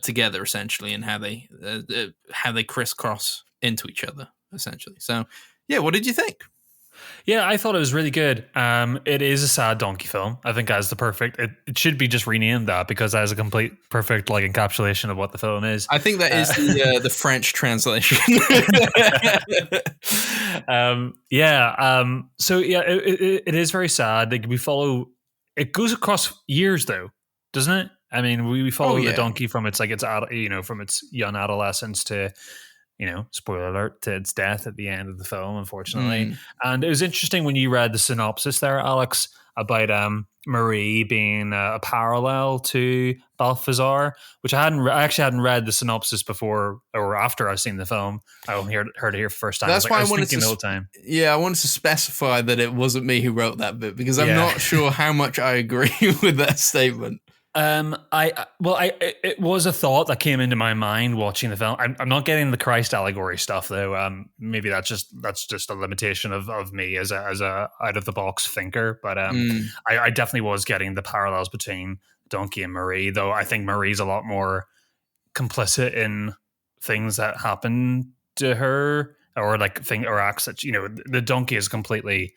together, essentially, and how they crisscross into each other, essentially. So, yeah, what did you think? Yeah, I thought it was really good. It is a sad donkey film. I think that's the perfect. It should be just renamed that because that is a complete perfect encapsulation of what the film is. I think that is the French translation. So it is very sad. We follow. It goes across years though, doesn't it? I mean, we follow the donkey from its from its young adolescence to, spoiler alert, to its death at the end of the film, unfortunately. And it was interesting when you read the synopsis there, Alex, about Marie being a parallel to Balthazar, which I actually hadn't read the synopsis before or after I've seen the film. I only heard it here for the first time. That's why I wanted to the whole time. Yeah, I wanted to specify that it wasn't me who wrote that bit because I'm not sure how much I agree with that statement. It was a thought that came into my mind watching the film. I'm not getting the Christ allegory stuff though. Maybe that's just a limitation of me as a out of the box thinker. But I definitely was getting the parallels between Donkey and Marie, though I think Marie's a lot more complicit in things that happen to her or acts that the Donkey is completely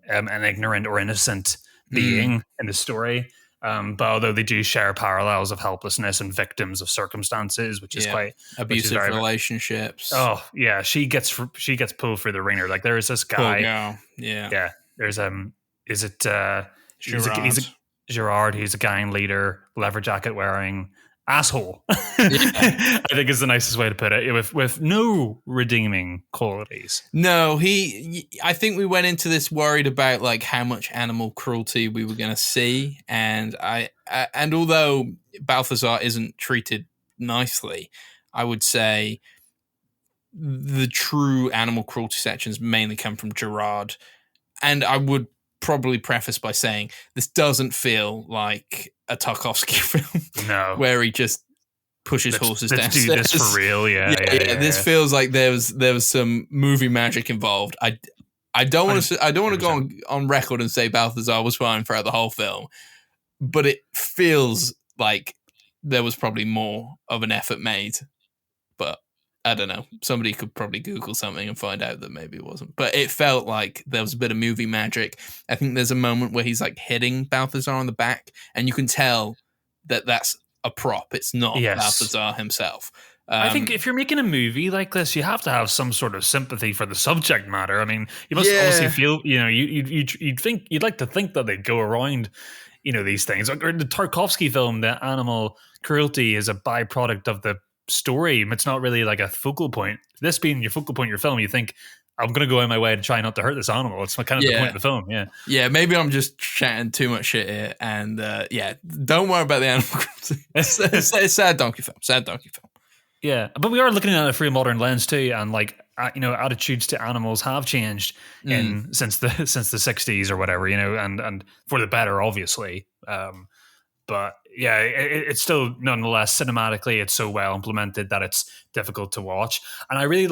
an ignorant or innocent being in the story. But although they do share parallels of helplessness and victims of circumstances, which is quite abusive relationships. Oh yeah, she gets pulled through the ringer. Like there is this guy. There's is it Gerard? Gerard. He's a gang leader, leather jacket wearing asshole. I think is the nicest way to put it. With no redeeming qualities. No, I think we went into this worried about how much animal cruelty we were going to see, and and although Balthazar isn't treated nicely, I would say the true animal cruelty sections mainly come from Gerard, and I would probably preface by saying this doesn't feel like a Tarkovsky film. No, where he just pushes horses downstairs. Let's do this for real. Yeah. This feels like there was some movie magic involved. I don't want to go on record and say Balthazar was fine throughout the whole film, but it feels like there was probably more of an effort made. But I don't know. Somebody could probably Google something and find out that maybe it wasn't. But it felt like there was a bit of movie magic. I think there's a moment where he's hitting Balthazar on the back, and you can tell that that's a prop. It's not Balthazar himself. I think if you're making a movie like this, you have to have some sort of sympathy for the subject matter. I mean, you must obviously feel, you'd like to think that they'd go around, these things. Or the Tarkovsky film, the animal cruelty is a byproduct of the story. It's not really like a focal point. This being your focal point of your film, you think, I'm going to go in my way to try not to hurt this animal. It's kind of the point of the film. Yeah, maybe I'm just chatting too much shit here. And don't worry about the animal cruelty. It's a sad donkey film. Yeah, but we are looking at it through a modern lens too, and attitudes to animals have changed since the 60s or whatever, and for the better, obviously. But yeah, it's still nonetheless cinematically, it's so well implemented that it's difficult to watch, and I really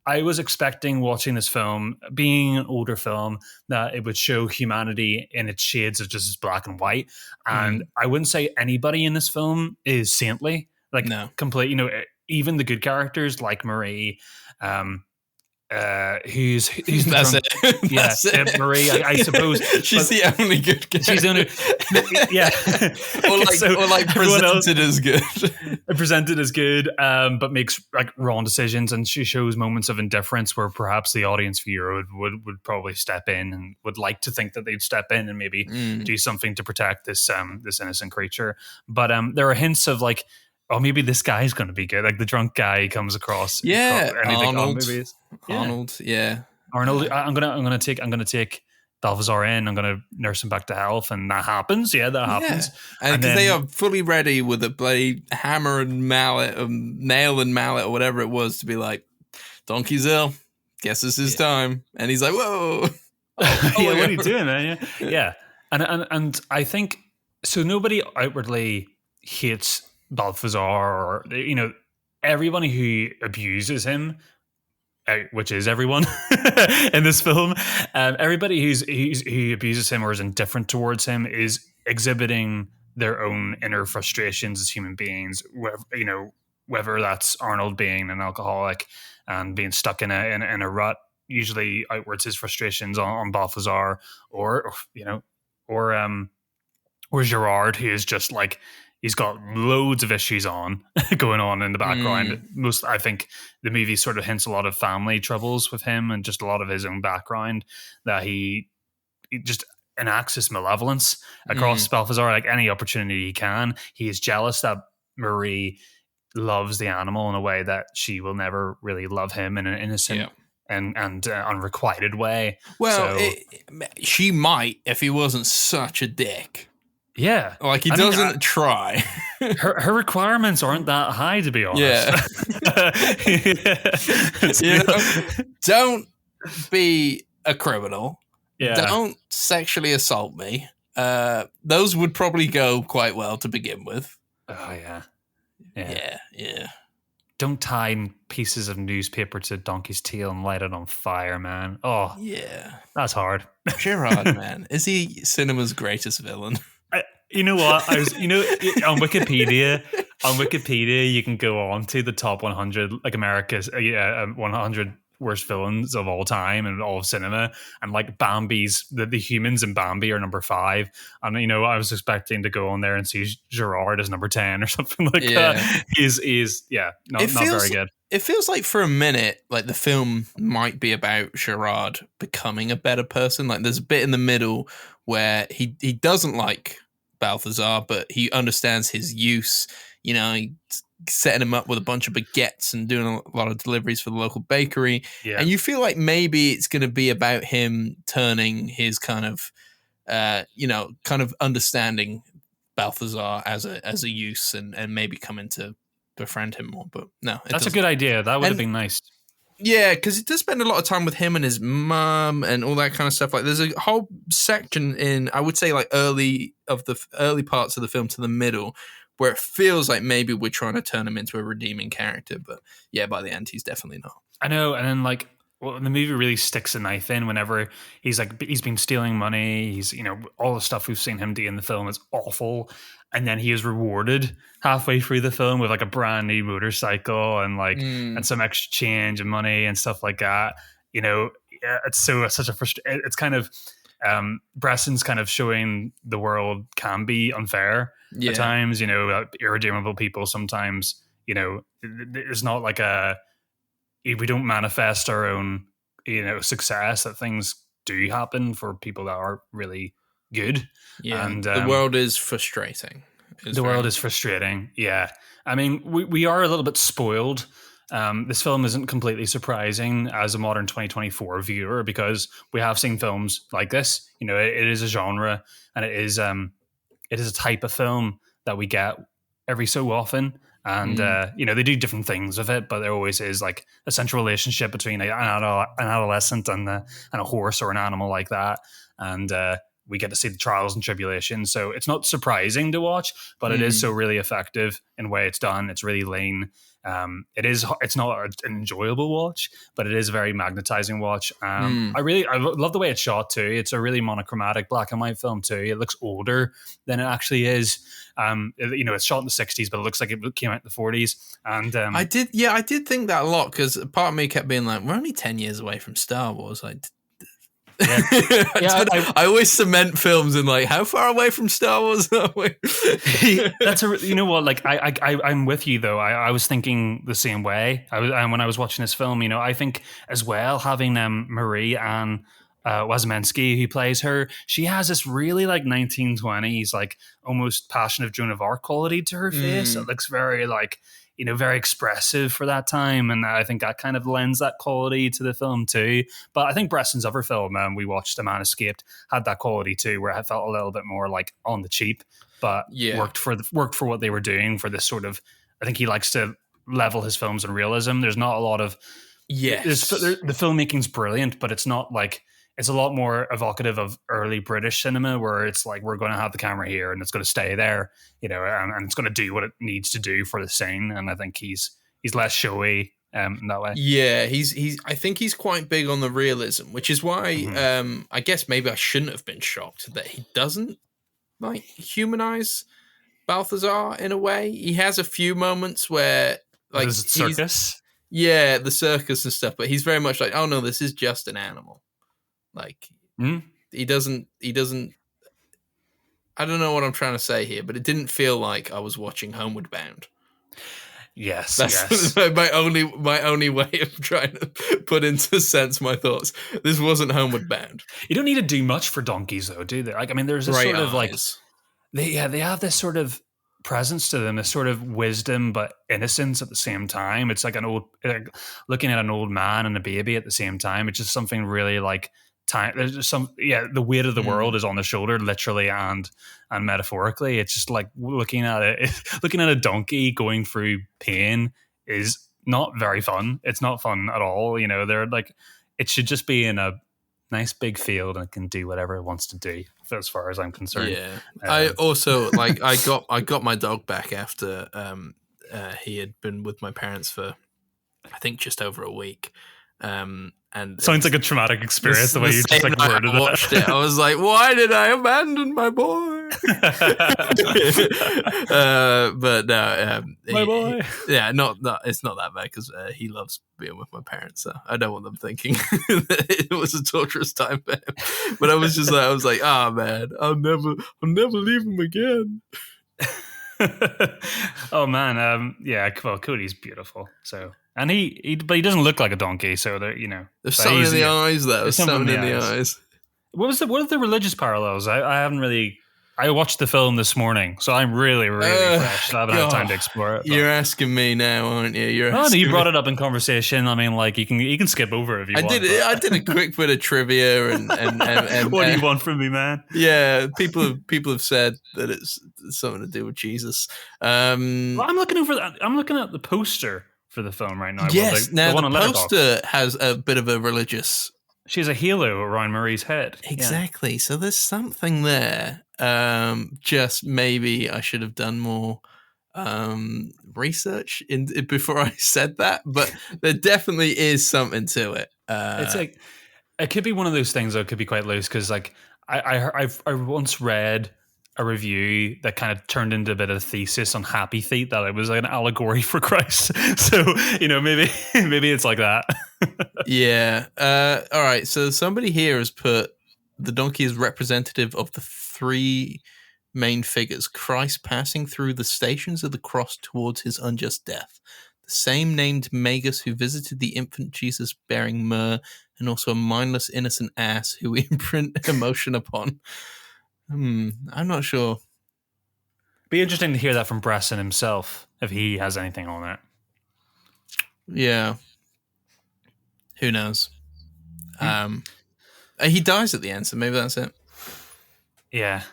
I was expecting watching this film, being an older film, that it would show humanity in its shades of just black and white, and I wouldn't say anybody in this film is saintly, no. Complete, even the good characters like Marie, who's that's it. That's it. Marie, I suppose she's the only good character. She's the only, or presented as good. Presented as good, but makes wrong decisions, and she shows moments of indifference where perhaps the audience viewer would probably step in and would like to think that they'd step in and maybe do something to protect this innocent creature. But there are hints of maybe this guy's going to be good. The drunk guy comes across. Arnold. Arnold. I'm gonna take Balthazar in. I'm gonna nurse him back to health, and that happens. Yeah, that happens. And because they are fully ready with a bloody hammer and mallet, nail and mallet, or whatever it was, to be like, donkey's ill. Guess this is time. And he's like, whoa. Yeah, what are you doing, man? Yeah. And I think so. Nobody outwardly hates Balthazar, or everyone who abuses him, which is everyone in this film. Everybody who abuses him or is indifferent towards him is exhibiting their own inner frustrations as human beings. Whether that's Arnold being an alcoholic and being stuck in a rut, usually outwards his frustrations on Balthazar, or Gerard, who is just like, he's got loads of issues going on in the background. I think the movie sort of hints a lot of family troubles with him and just a lot of his own background, that he just enacts his malevolence across Balthazar. Like any opportunity he can, he is jealous that Marie loves the animal in a way that she will never really love him in an innocent and unrequited way. Well, she might if he wasn't such a dick. Yeah. Like, he doesn't try. Her requirements aren't that high, to be honest. Yeah. Don't be a criminal. Yeah. Don't sexually assault me. Those would probably go quite well to begin with. Oh, yeah. Yeah. Don't tie pieces of newspaper to a donkey's tail and light it on fire, man. Oh, yeah. That's hard. Gerard, man. Is he cinema's greatest villain? You know what? On Wikipedia, you can go on to the top 100, like America's 100 worst villains of all time and all of cinema. And like Bambi's, the humans in Bambi are number 5. And I was expecting to go on there and see Gerard as number 10 or something like that. He's not very good. It feels like for a minute, like the film might be about Gerard becoming a better person. Like there's a bit in the middle where he doesn't like Balthazar, but he understands his use. He's setting him up with a bunch of baguettes and doing a lot of deliveries for the local bakery. Yeah. And you feel like maybe it's going to be about him turning his kind of understanding Balthazar as a use and maybe coming to befriend him more. But no, that's a good idea. That would have been nice. Yeah, because he does spend a lot of time with him and his mum and all that kind of stuff. Like, there's a whole section in, I would say, like early parts of the film to the middle, where it feels like maybe we're trying to turn him into a redeeming character. But yeah, by the end, he's definitely not. I know, and then the movie really sticks a knife in whenever he's been stealing money. He's all the stuff we've seen him do in the film is awful. And then he is rewarded halfway through the film with like a brand new motorcycle and and some extra change and money and stuff like that. It's such a frustrating. It's kind of Bresson's kind of showing the world can be unfair at times. Irredeemable people sometimes. It's not like we don't manifest our own success. That things do happen for people that are really good. Yeah, and the world is frustrating. The world is frustrating. Yeah, I mean, we are a little bit spoiled. This film isn't completely surprising as a modern 2024 viewer, because we have seen films like this. It is a genre, and it is a type of film that we get every so often. And they do different things with it, but there always is like a central relationship between an adolescent and a horse or an animal like that. And we get to see the trials and tribulations. So it's not surprising to watch, but it is so really effective in the way it's done. It's really lean. It's not an enjoyable watch, but it is a very magnetizing watch. I love the way it's shot too. It's a really monochromatic black and white film too. It looks older than it actually is. It's shot in the 60s, but it looks like it came out in the 40s. And I did think that a lot, because part of me kept being like, we're only 10 years away from Star Wars. I always cement films in like, how far away from Star Wars are we? I'm with you though. I was thinking the same way. When I was watching this film, I think as well, having Marie Anne Wazemensky, who plays her, she has this really like 1920s, like almost Passion of Joan of Arc quality to her face. It looks very very expressive for that time, and I think that kind of lends that quality to the film too. But I think Bresson's other film, we watched, A Man Escaped, had that quality too, where I felt a little bit more like on the cheap, but worked for what they were doing for this sort of. I think he likes to level his films in realism. There's not a lot of the filmmaking's brilliant, but it's not like it's a lot more evocative of early British cinema, where it's like we're going to have the camera here and it's going to stay there, and it's going to do what it needs to do for the scene. And I think he's less showy in that way. Yeah, I think he's quite big on the realism, which is why I guess maybe I shouldn't have been shocked that he doesn't like humanize Balthazar in a way. He has a few moments where like the circus. Yeah, the circus and stuff, but he's very much like, oh no, this is just an animal. Like he doesn't I don't know what I'm trying to say here, but it didn't feel like I was watching Homeward Bound. Yes, that's my only way of trying to put into sense my thoughts. This wasn't Homeward Bound. You don't need to do much for donkeys, though, do they? Like, I mean, there's a sort of like they have this sort of presence to them, this sort of wisdom but innocence at the same time. It's like looking at an old man and a baby at the same time. It's just something really like time. There's just the weight of the world is on the shoulder, literally and metaphorically. It's just like looking at a donkey going through pain is not very fun. It's not fun at all. They're like, it should just be in a nice big field and it can do whatever it wants to do, as far as I'm concerned. Yeah. I also like I got my dog back after he had been with my parents for I think just over a week. And sounds like a traumatic experience the way you just like worded watched it. I was like, why did I abandon my boy? But no, my boy. It's not that bad because he loves being with my parents, so I don't want them thinking that it was a torturous time for him. But I was just like, oh man, I'll never leave him again. Oh man, well, Cody's beautiful, so. And but he doesn't look like a donkey, so there's something in the eyes, though. There's something in the eyes. What are the religious parallels? I haven't really. I watched the film this morning, so I'm really, really fresh. I haven't had time to explore it. But. You're asking me now, aren't you? You brought it up in conversation. I mean, like you can skip over if you want. I did a quick bit of trivia and what do you want from me, man? Yeah, people have said that it's something to do with Jesus. Well, I'm looking at the poster for the film right now. Yes, the poster has a bit of a religious. She has a halo around Marie's head. Exactly. Yeah. So there's something there. Just maybe I should have done more research before I said that, but there definitely is something to it. It's like it could be one of those things that could be quite loose because, like, I once read a review that kind of turned into a bit of a thesis on Happy Feet that it was like an allegory for Christ. So maybe it's like that. Yeah. All right. So somebody here has put the donkey is representative of the three main figures: Christ passing through the stations of the cross towards his unjust death, the same named Magus who visited the infant Jesus bearing myrrh, and also a mindless innocent ass who we imprint emotion upon. I'm not sure. Be interesting to hear that from Bresson himself, if he has anything on it. Yeah. Who knows? He dies at the end, so maybe that's it. Yeah.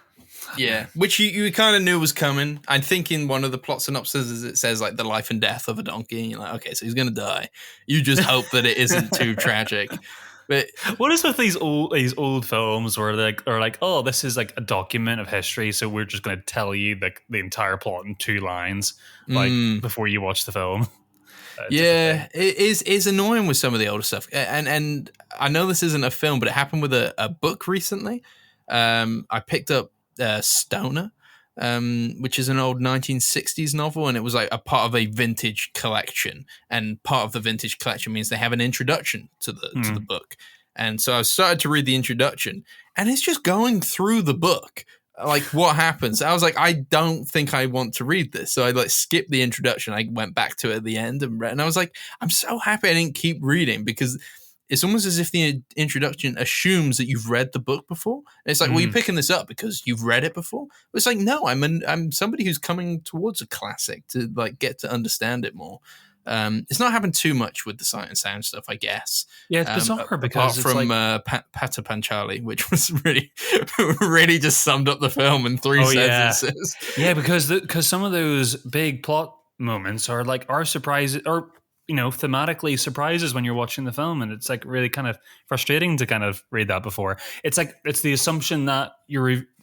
Yeah. Which you kind of knew was coming. I think in one of the plot synopses it says like the life and death of a donkey. And you're like, okay, so he's going to die. You just hope that it isn't too tragic. But what is with these old films where they're like, oh, this is like a document of history, so we're just going to tell you the entire plot in 2 lines, like before you watch the film. Yeah, it is annoying with some of the older stuff, and I know this isn't a film, but it happened with a book recently. I picked up Stoner, which is an old 1960s novel, and it was like a part of a vintage collection. And part of the vintage collection means they have an introduction to the book. And so I started to read the introduction, and it's just going through the book, like what happens. I was like, I don't think I want to read this. So I like skipped the introduction. I went back to it at the end and read, and I was like, I'm so happy I didn't keep reading because it's almost as if the introduction assumes that you've read the book before. And it's like, well, you're picking this up because you've read it before. But it's like, no, I'm somebody who's coming towards a classic to like get to understand it more. It's not happened too much with the sight and sound stuff, I guess. Yeah, it's bizarre because apart from Pata Panchali, which was really, really just summed up the film in 3 sentences. Yeah, because some of those big plot moments are surprising or thematically surprises when you're watching the film, and it's like really kind of frustrating to kind of read that before. It's like it's the assumption that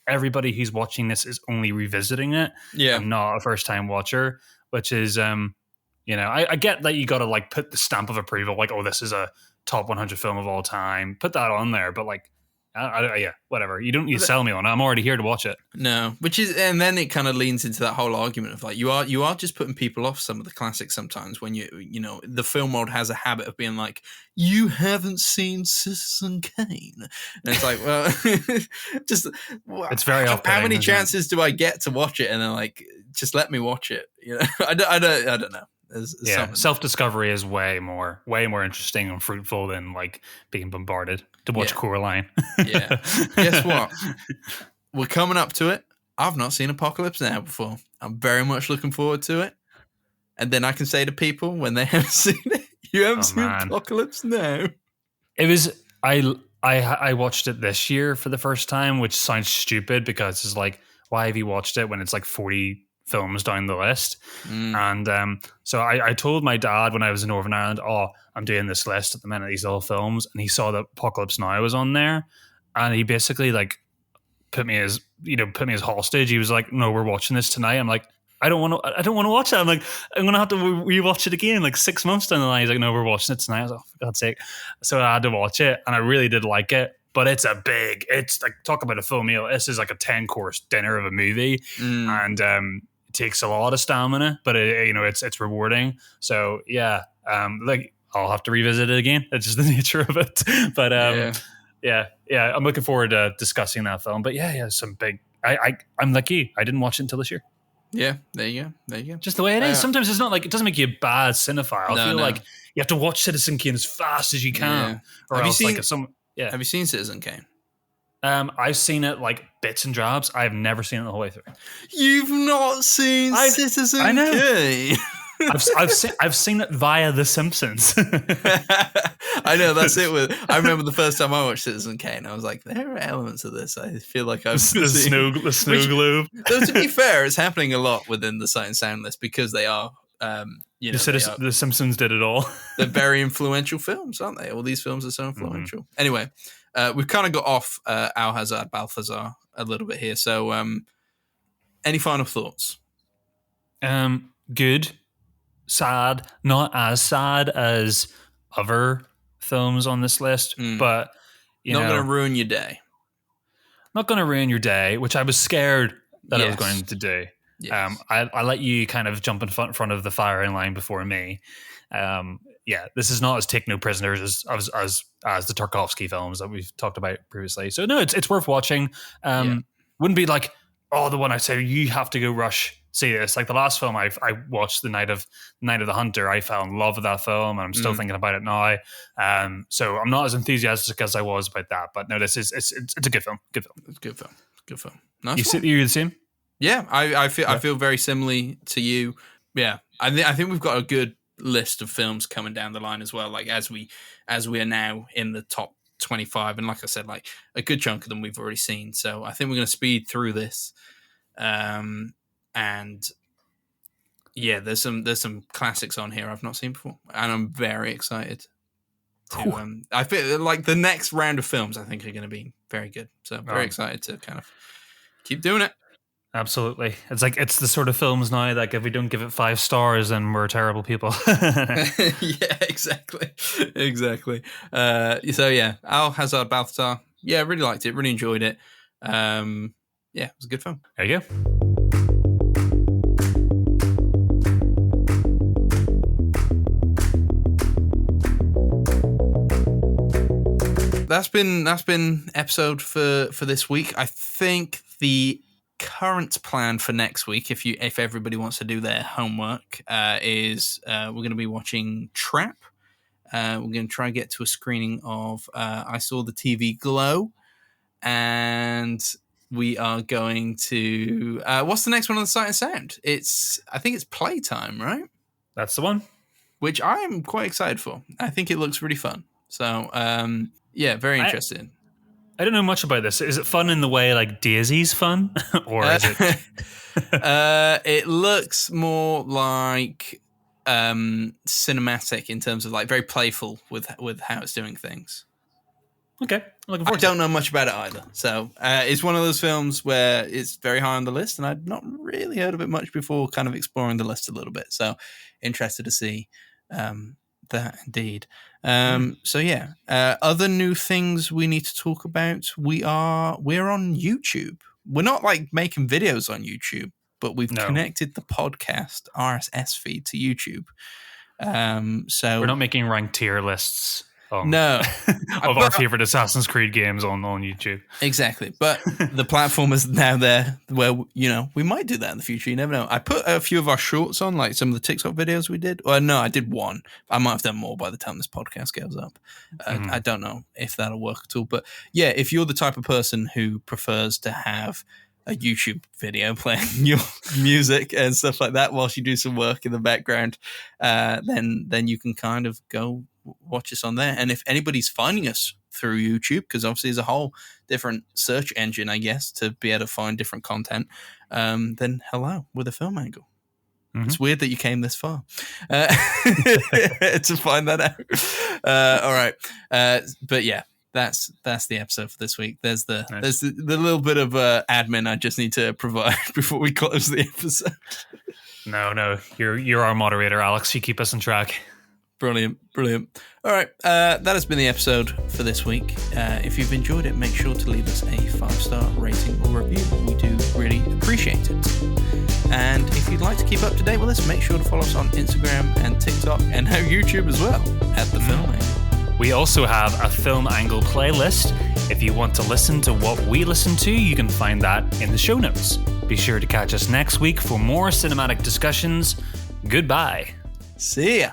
everybody who's watching this is only revisiting it, and not a first time watcher, which is I get that you got to like put the stamp of approval, like, oh, this is a top 100 film of all time, put that on there, but like, whatever. You don't need to sell me on it. I'm already here to watch it. No, and then it kind of leans into that whole argument of like you are just putting people off some of the classics sometimes when the film world has a habit of being like, you haven't seen Citizen Kane, and it's like, well, just it's very how many chances do I get to watch it, and then like just let me watch it. I don't know. Self-discovery is way more interesting and fruitful than like being bombarded to watch Coraline. Yeah. Guess what? We're coming up to it. I've not seen Apocalypse Now before. I'm very much looking forward to it. And then I can say to people when they haven't seen it, you haven't seen Apocalypse Now. It was I watched it this year for the first time, which sounds stupid because it's like, why have you watched it when it's like 40 films down the list? And so I told my dad when I was in Northern Ireland, oh, I'm doing this list at the minute, these little films, and he saw that Apocalypse Now was on there, and he basically like put me as hostage. He was like, no, we're watching this tonight. I'm like, I don't want to watch it. I'm like, I'm gonna have to rewatch it again like 6 months down the line. He's like, no, we're watching it tonight. I was like, oh, for God's sake. So I had to watch it, and I really did like it. But it's like, talk about a full meal. This is like a 10-course dinner of a movie, and it takes a lot of stamina, but it's rewarding. So like I'll have to revisit it again. That's just the nature of it. But I'm looking forward to discussing that film. But some big. I'm lucky. I didn't watch it until this year. Yeah, there you go. Just the way it is. Sometimes it's not like, it doesn't make you a bad cinephile. I feel like you have to watch Citizen Kane as fast as you can, or else like some. Yeah. Have you seen Citizen Kane? I've seen it like bits and drabs. I've never seen it the whole way through. You've not seen Citizen Kane? I've seen it via The Simpsons. I know, that's it. I remember the first time I watched Citizen Kane, I was like, there are elements of this I feel like I've seen. The snow globe. Though, to be fair, it's happening a lot within the Sight and Sound list because they are. The Simpsons did it all. They're very influential films, aren't they? All these films are so influential. Mm-hmm. Anyway, we've kind of got off our hasard Balthazar a little bit here. So, any final thoughts? Good, sad, not as sad as other films on this list, but not going to ruin your day. Not going to ruin your day, which I was scared that I was going to do. Yes. I let you kind of jump in front of the firing line before me. This is not as Take No Prisoners as the Tarkovsky films that we've talked about previously. So no, it's worth watching. Wouldn't be like, oh, the one I say you have to go rush see this. Like the last film I watched, the Night of the Hunter, I fell in love with that film, and I'm still thinking about it now. So I'm not as enthusiastic as I was about that. But no, it's a good film. Good film. It's a good film. Nice. You're the same. Yeah, I feel very similarly to you. Yeah, I think we've got a good list of films coming down the line as well. Like as we are now in the top 25, and like I said, like a good chunk of them we've already seen. So I think we're going to speed through this. And yeah, there's some classics on here I've not seen before, and I'm very excited. I feel like the next round of films I think are going to be very good. So I'm very excited to kind of keep doing it. Absolutely. It's like, it's the sort of films now, like if we don't give it 5 stars, then we're terrible people. Yeah, exactly. So yeah, Al hasard Balthazar. Yeah, really liked it. Really enjoyed it. Yeah, it was a good film. There you go. That's been episode for this week. I think the current plan for next week, if everybody wants to do their homework, is we're going to be watching Trap. We're going to try and get to a screening of I Saw the TV Glow, and we are going to what's the next one on the Sight and Sound? I think it's Playtime, right? That's the one. Which I am quite excited for. I think it looks really fun. So yeah, very interested. I don't know much about this. Is it fun in the way like Daisy's fun? Or is it? It looks more like cinematic in terms of like very playful with how it's doing things. Okay, looking I forward. don't know much about it either, so it's one of those films where it's very high on the list, and I'd not really heard of it much before, kind of exploring the list a little bit. So interested to see that indeed. So yeah, other new things we need to talk about. We're on YouTube. We're not like making videos on YouTube, but we've connected the podcast RSS feed to YouTube. So we're not making ranked tier lists. No, of our favorite Assassin's Creed games on YouTube. Exactly, but the platform is now there where we might do that in the future. You never know. I put a few of our shorts on, like some of the TikTok videos we did. Well, no, I did one. I might have done more by the time this podcast goes up. I don't know if that'll work at all. But yeah, if you're the type of person who prefers to have a YouTube video playing your music and stuff like that whilst you do some work in the background, then you can kind of go watch us on there. And if anybody's finding us through YouTube, because obviously there's a whole different search engine, I guess, to be able to find different content, then hello, with a film angle. It's weird that you came this far to find that out. All right, but yeah, that's the episode for this week. There's the little bit of admin I just need to provide before we close the episode. No, you're our moderator, Alex. You keep us on track. Brilliant. All right, that has been the episode for this week. If you've enjoyed it, make sure to leave us a 5-star rating or review. We do really appreciate it. And if you'd like to keep up to date with us, make sure to follow us on Instagram and TikTok and now YouTube as well at The Film Angle. We also have a Film Angle playlist. If you want to listen to what we listen to, you can find that in the show notes. Be sure to catch us next week for more cinematic discussions. Goodbye. See ya.